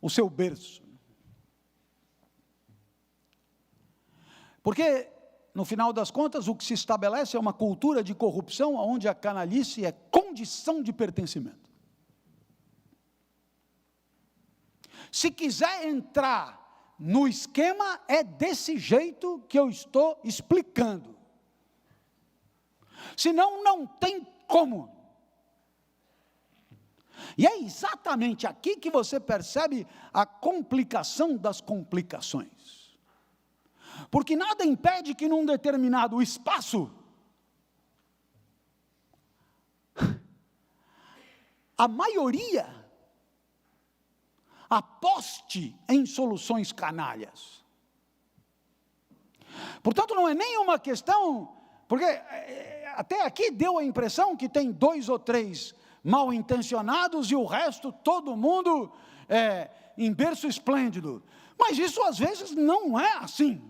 o seu berço. Porque, no final das contas, o que se estabelece é uma cultura de corrupção onde a canalice é condição de pertencimento. Se quiser entrar no esquema, é desse jeito que eu estou explicando. Senão, não tem como. E é exatamente aqui que você percebe a complicação das complicações. Porque nada impede que num determinado espaço, a maioria aposte em soluções canalhas. Portanto, não é nenhuma questão, porque até aqui deu a impressão que tem 2 ou 3 mal intencionados e o resto, todo mundo em berço esplêndido. Mas isso às vezes não é assim.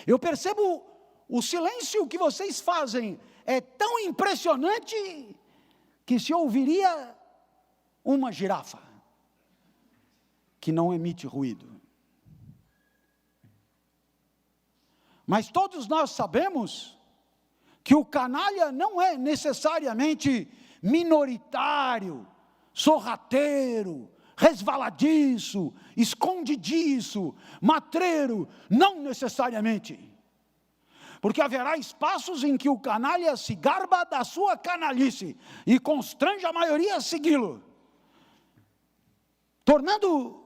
Eu percebo o silêncio que vocês fazem é tão impressionante que se ouviria uma girafa que não emite ruído. Mas todos nós sabemos que o canalha não é necessariamente minoritário, sorrateiro, resvaladiço, escondidiço, matreiro, não necessariamente. Porque haverá espaços em que o canalha se garba da sua canalice e constrange a maioria a segui-lo, tornando,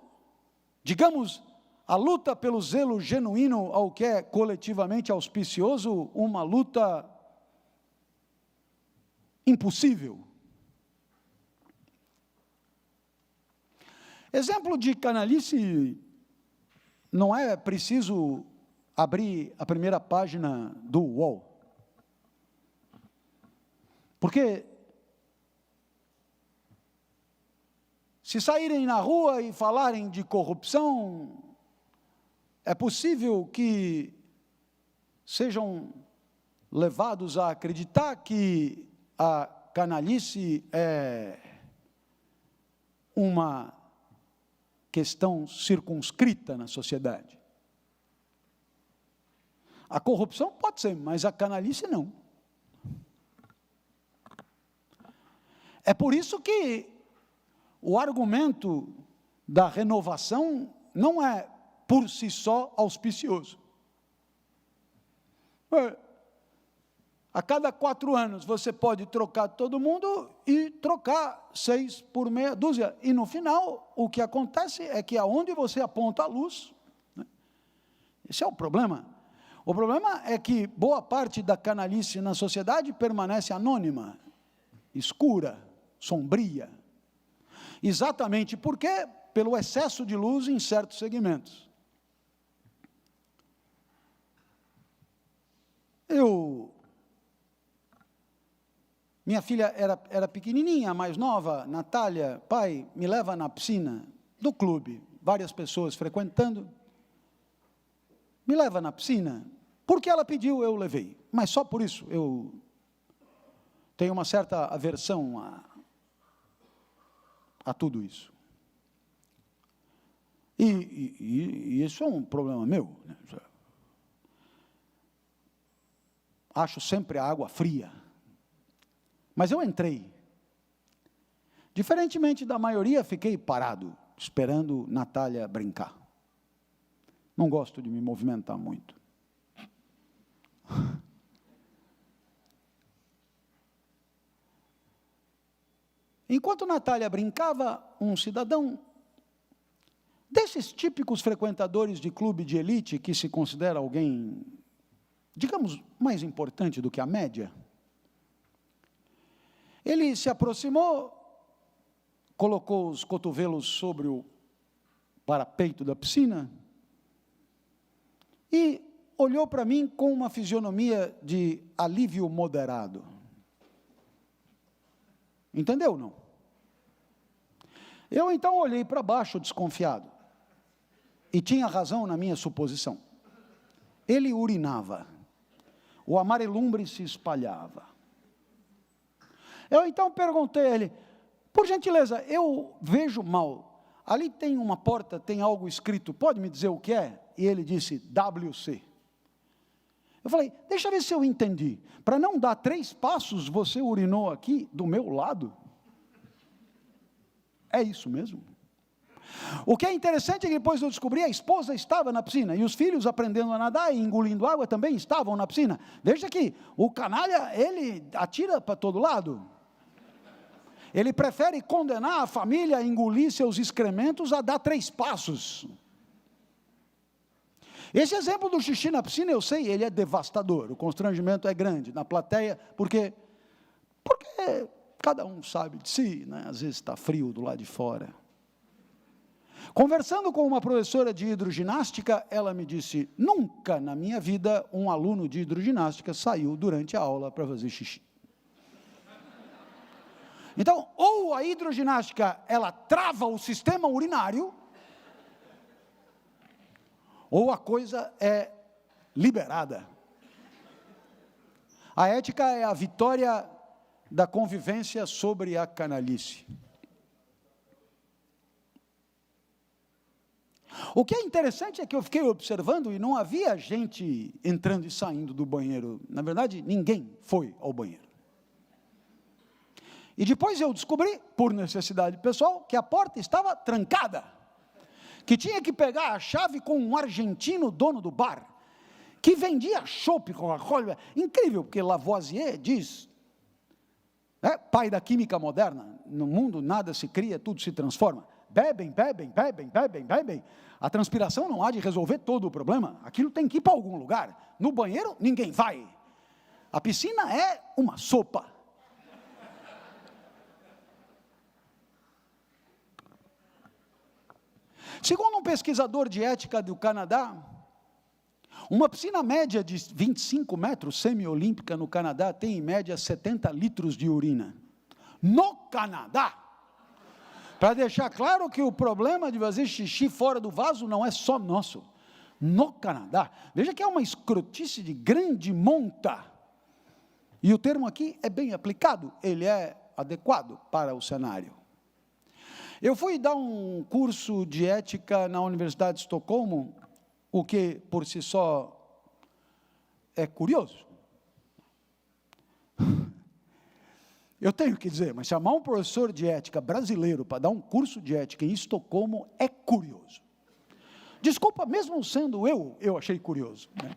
digamos, a luta pelo zelo genuíno ao que é coletivamente auspicioso uma luta impossível. Exemplo de canalice, não é preciso abrir a primeira página do UOL. Porque se saírem na rua e falarem de corrupção, é possível que sejam levados a acreditar que a canalice é uma questão circunscrita na sociedade. A corrupção pode ser, mas a canalice não. É por isso que o argumento da renovação não é por si só auspicioso. A cada 4 anos você pode trocar todo mundo e trocar 6 por meia dúzia. E no final, o que acontece é que aonde você aponta a luz, né, esse é o problema. O problema é que boa parte da canalice na sociedade permanece anônima, escura, sombria. Exatamente porque pelo excesso de luz em certos segmentos. Minha filha era pequenininha, mais nova, Natália, pai, me leva na piscina do clube, várias pessoas frequentando, me leva na piscina, porque ela pediu, eu levei, mas só por isso, eu tenho uma certa aversão a tudo isso. E isso é um problema meu, né? Acho sempre a água fria. Mas eu entrei. Diferentemente da maioria, fiquei parado, esperando Natália brincar. Não gosto de me movimentar muito. Enquanto Natália brincava, um cidadão, desses típicos frequentadores de clube de elite, que se considera alguém, digamos, mais importante do que a média, ele se aproximou, colocou os cotovelos sobre o parapeito da piscina e olhou para mim com uma fisionomia de alívio moderado. Entendeu, não? Eu então olhei para baixo desconfiado e tinha razão na minha suposição. Ele urinava, o amarelumbre se espalhava. Eu então perguntei a ele, por gentileza, eu vejo mal, ali tem uma porta, tem algo escrito, pode me dizer o que é? E ele disse, WC. Eu falei, deixa eu ver se eu entendi, para não dar 3 passos, você urinou aqui do meu lado? É isso mesmo? O que é interessante é que depois eu descobri, a esposa estava na piscina, e os filhos aprendendo a nadar e engolindo água também estavam na piscina. Veja que o canalha, ele atira para todo lado. Ele prefere condenar a família a engolir seus excrementos a dar 3 passos. Esse exemplo do xixi na piscina, eu sei, ele é devastador, o constrangimento é grande na plateia, porque cada um sabe de si, né? Às vezes está frio do lado de fora. Conversando com uma professora de hidroginástica, ela me disse, nunca na minha vida um aluno de hidroginástica saiu durante a aula para fazer xixi. Então, ou a hidroginástica, ela trava o sistema urinário, ou a coisa é liberada. A ética é a vitória da convivência sobre a canalice. O que é interessante é que eu fiquei observando e não havia gente entrando e saindo do banheiro. Na verdade, ninguém foi ao banheiro. E depois eu descobri, por necessidade pessoal, que a porta estava trancada. Que tinha que pegar a chave com um argentino dono do bar, que vendia chopp, Coca-Cola. Incrível, porque Lavoisier diz, pai da química moderna, no mundo nada se cria, tudo se transforma. Bebem. A transpiração não há de resolver todo o problema. Aquilo tem que ir para algum lugar. No banheiro, ninguém vai. A piscina é uma sopa. Segundo um pesquisador de ética do Canadá, uma piscina média de 25 metros, semi-olímpica no Canadá, tem em média 70 litros de urina. No Canadá! Para deixar claro que o problema de fazer xixi fora do vaso não é só nosso. No Canadá. Veja que é uma escrotice de grande monta. E o termo aqui é bem aplicado, ele é adequado para o cenário. Eu fui dar um curso de ética na Universidade de Estocolmo, o que por si só é curioso. Eu tenho que dizer, mas chamar um professor de ética brasileiro para dar um curso de ética em Estocolmo é curioso. Desculpa, mesmo sendo eu achei curioso, né?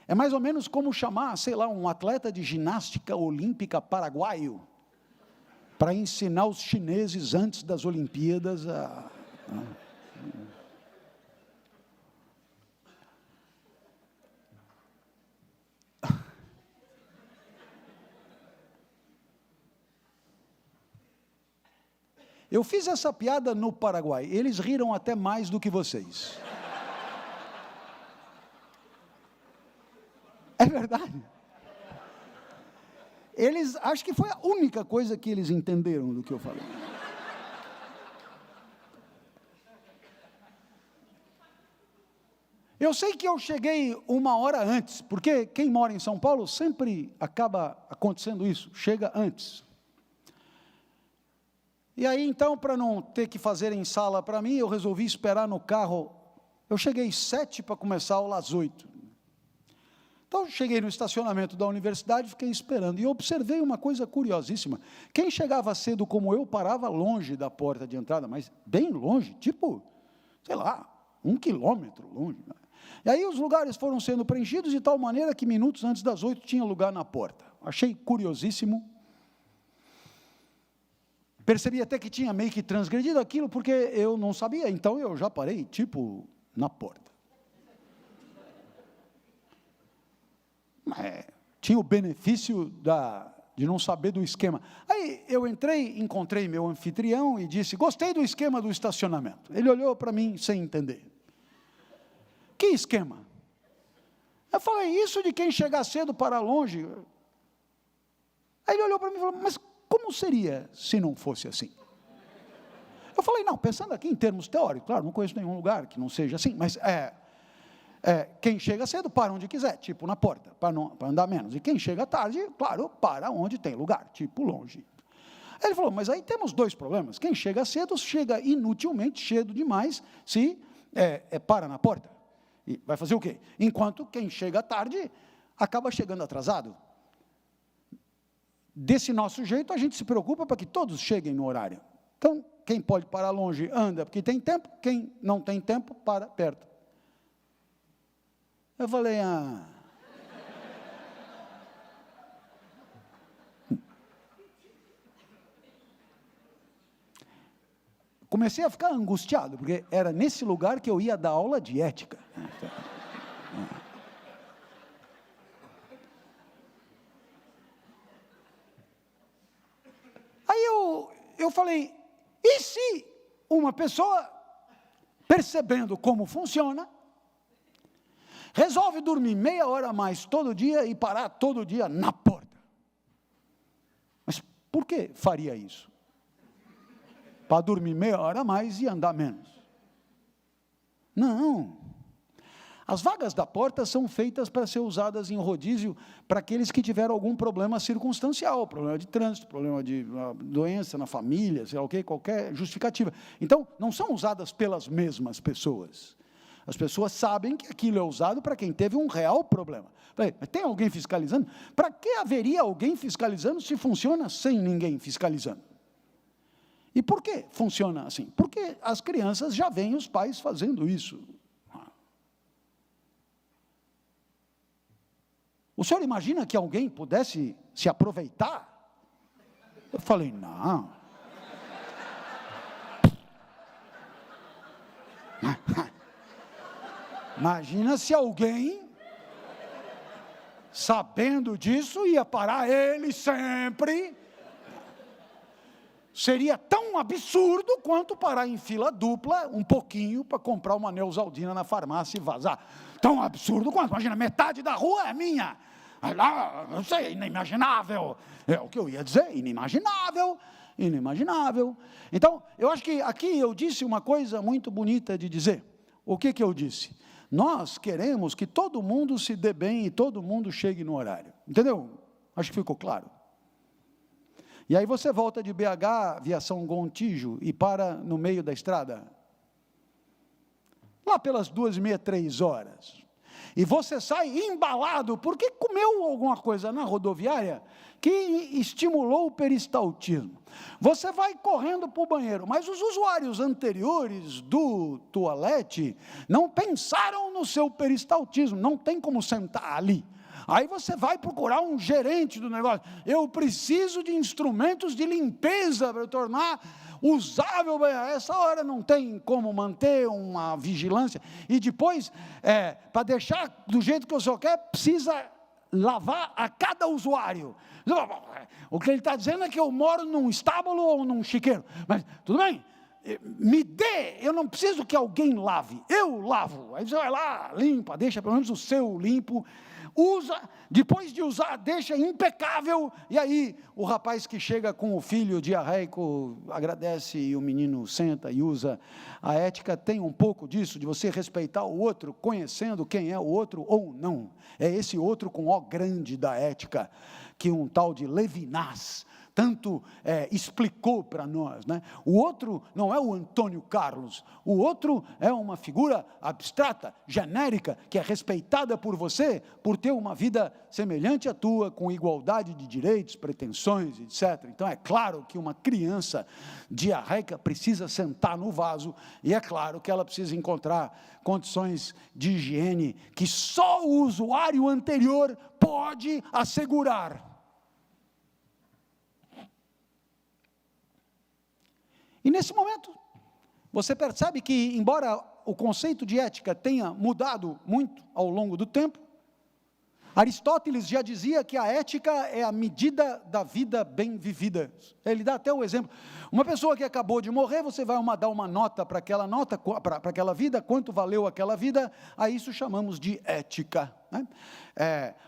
É mais ou menos como chamar, sei lá, um atleta de ginástica olímpica paraguaio para ensinar os chineses antes das Olimpíadas a... Eu fiz essa piada no Paraguai, eles riram até mais do que vocês. É verdade. Eles, acho que foi a única coisa que eles entenderam do que eu falei. Eu sei que eu cheguei 1 hora antes, porque quem mora em São Paulo sempre acaba acontecendo isso, chega antes. E aí, então, para não ter que fazer em sala para mim, eu resolvi esperar no carro. Eu cheguei 7 para começar a aula às 8. Então, cheguei no estacionamento da universidade, fiquei esperando. E observei uma coisa curiosíssima. Quem chegava cedo como eu, parava longe da porta de entrada, mas bem longe, tipo, sei lá, 1 quilômetro longe. E aí os lugares foram sendo preenchidos de tal maneira que minutos antes das 8 tinha lugar na porta. Achei curiosíssimo. Percebi até que tinha meio que transgredido aquilo, porque eu não sabia, então eu já parei, tipo, na porta. Tinha o benefício de não saber do esquema. Aí eu entrei, encontrei meu anfitrião e disse, gostei do esquema do estacionamento. Ele olhou para mim sem entender. Que esquema? Eu falei, isso de quem chegar cedo para longe. Aí ele olhou para mim e falou, mas como seria se não fosse assim? Eu falei, não, pensando aqui em termos teóricos, claro, não conheço nenhum lugar que não seja assim, mas quem chega cedo para onde quiser, tipo na porta, para andar menos. E quem chega tarde, claro, para onde tem lugar, tipo longe. Aí ele falou, mas aí temos 2 problemas. Quem chega cedo, chega inutilmente, cedo demais, se para na porta. E vai fazer o quê? Enquanto quem chega tarde, acaba chegando atrasado. Desse nosso jeito, a gente se preocupa para que todos cheguem no horário. Então, quem pode parar longe, anda, porque tem tempo. Quem não tem tempo, para perto. Eu falei, comecei a ficar angustiado, porque era nesse lugar que eu ia dar aula de ética. Aí eu falei, e se uma pessoa, percebendo como funciona, resolve dormir meia hora a mais todo dia e parar todo dia na porta? Mas por que faria isso? Para dormir meia hora a mais e andar menos. Não. As vagas da porta são feitas para ser usadas em rodízio para aqueles que tiveram algum problema circunstancial, problema de trânsito, problema de doença na família, sei lá o quê, qualquer justificativa. Então, não são usadas pelas mesmas pessoas. As pessoas sabem que aquilo é usado para quem teve um real problema. Mas tem alguém fiscalizando? Para que haveria alguém fiscalizando se funciona sem ninguém fiscalizando? E por que funciona assim? Porque as crianças já veem os pais fazendo isso. O senhor imagina que alguém pudesse se aproveitar? Eu falei, não. Imagina se alguém, sabendo disso, ia parar ele sempre. Seria tão absurdo quanto parar em fila dupla um pouquinho para comprar uma Neosaldina na farmácia e vazar. Tão absurdo quanto, imagina, metade da rua é minha. Não sei, inimaginável. É o que eu ia dizer, inimaginável. Então, eu acho que aqui eu disse uma coisa muito bonita de dizer. O que eu disse? Nós queremos que todo mundo se dê bem e todo mundo chegue no horário. Entendeu? Acho que ficou claro. E aí você volta de BH, via São Gontijo, e para no meio da estrada. Lá pelas 2h30, 3h. E você sai embalado, porque comeu alguma coisa na rodoviária que estimulou o peristaltismo. Você vai correndo para o banheiro, mas os usuários anteriores do toalete não pensaram no seu peristaltismo, não tem como sentar ali. Aí você vai procurar um gerente do negócio. Eu preciso de instrumentos de limpeza para tornar usável. A essa hora não tem como manter uma vigilância. E depois, para deixar do jeito que o senhor quer, precisa lavar a cada usuário. O que ele está dizendo é que eu moro num estábulo ou num chiqueiro. Mas, tudo bem, me dê, eu não preciso que alguém lave, eu lavo. Aí você vai lá, limpa, deixa pelo menos o seu limpo. Usa, depois de usar, deixa impecável, e aí o rapaz que chega com o filho diarreico agradece e o menino senta e usa. A ética tem um pouco disso, de você respeitar o outro, conhecendo quem é o outro ou não. É esse outro com O grande da ética, que um tal de Levinas tanto explicou para nós, né? O outro não é o Antônio Carlos, o outro é uma figura abstrata, genérica, que é respeitada por você, por ter uma vida semelhante à tua, com igualdade de direitos, pretensões, etc. Então é claro que uma criança diarreica precisa sentar no vaso, e é claro que ela precisa encontrar condições de higiene que só o usuário anterior pode assegurar. E nesse momento, você percebe que, embora o conceito de ética tenha mudado muito ao longo do tempo, Aristóteles já dizia que a ética é a medida da vida bem vivida. Ele dá até o exemplo. Uma pessoa que acabou de morrer, você vai dar uma nota para aquela nota, para aquela vida, quanto valeu aquela vida, a isso chamamos de ética, né?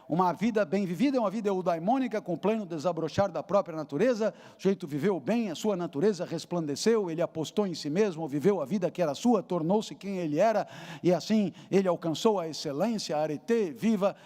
Uma vida bem vivida é uma vida eudaimônica, com pleno desabrochar da própria natureza. O sujeito viveu bem, a sua natureza resplandeceu, ele apostou em si mesmo, viveu a vida que era sua, tornou-se quem ele era, e assim ele alcançou a excelência, a arete viva,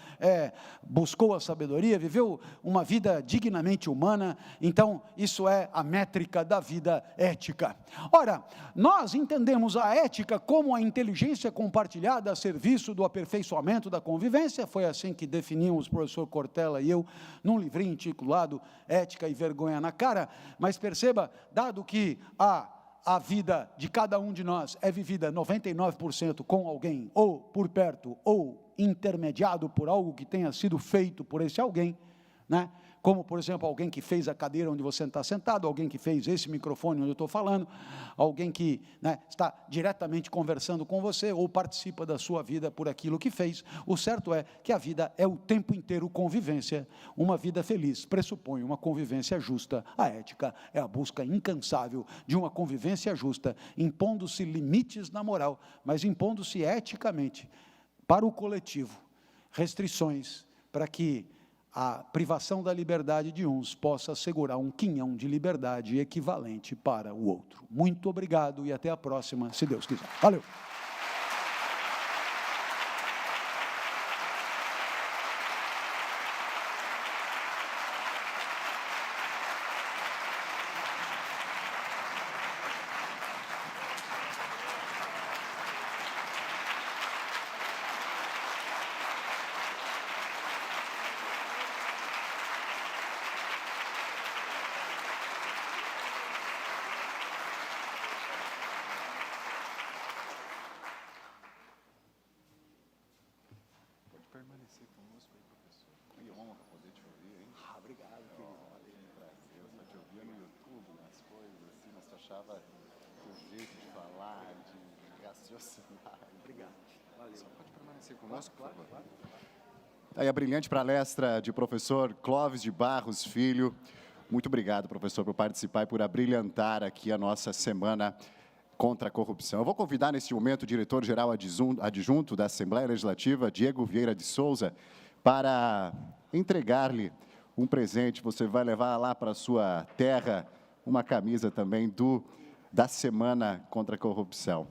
buscou a sabedoria, viveu uma vida dignamente humana. Então isso é a métrica da vida ética. Ora, nós entendemos a ética como a inteligência compartilhada a serviço do aperfeiçoamento da convivência, convivência, foi assim que definimos o professor Cortella e eu, num livrinho intitulado Ética e Vergonha na Cara. Mas perceba, dado que a vida de cada um de nós é vivida 99% com alguém, ou por perto, ou intermediado por algo que tenha sido feito por esse alguém, né? Como, por exemplo, alguém que fez a cadeira onde você está sentado, alguém que fez esse microfone onde eu estou falando, alguém que, né, está diretamente conversando com você, ou participa da sua vida por aquilo que fez. O certo é que a vida é o tempo inteiro convivência. Uma vida feliz pressupõe uma convivência justa. A ética é a busca incansável de uma convivência justa, impondo-se limites na moral, mas impondo-se eticamente para o coletivo restrições para que a privação da liberdade de uns possa assegurar um quinhão de liberdade equivalente para o outro. Muito obrigado e até a próxima, se Deus quiser. Valeu! Permanecer conosco aí, professor. Que honra poder te ouvir, hein? Obrigado, querido. Valeu, prazer. Eu só te ouvia no YouTube, nas coisas assim, mas tu achava o jeito de falar, de raciocinar. Obrigado. Valeu. Só pode permanecer conosco, por favor. Claro. Aí a brilhante palestra de professor Clóvis de Barros Filho. Muito obrigado, professor, por participar e por abrilhantar aqui a nossa semana contra a corrupção. Eu vou convidar neste momento o diretor-geral adjunto da Assembleia Legislativa, Diego Vieira de Souza, para entregar-lhe um presente. Você vai levar lá para a sua terra uma camisa também da Semana contra a Corrupção.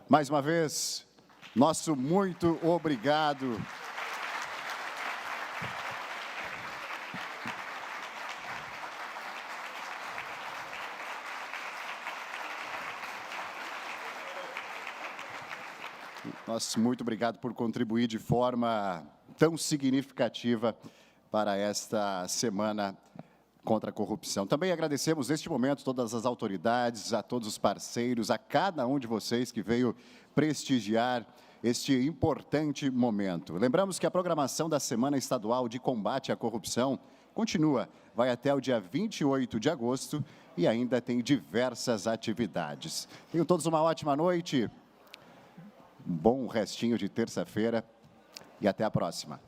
Mais uma vez, nosso muito obrigado. Nosso muito obrigado por contribuir de forma tão significativa para esta Semana contra a Corrupção. Também agradecemos neste momento todas as autoridades, a todos os parceiros, a cada um de vocês que veio prestigiar este importante momento. Lembramos que a programação da Semana Estadual de Combate à Corrupção continua, vai até o dia 28 de agosto e ainda tem diversas atividades. Tenham todos uma ótima noite. Um bom restinho de terça-feira e até a próxima.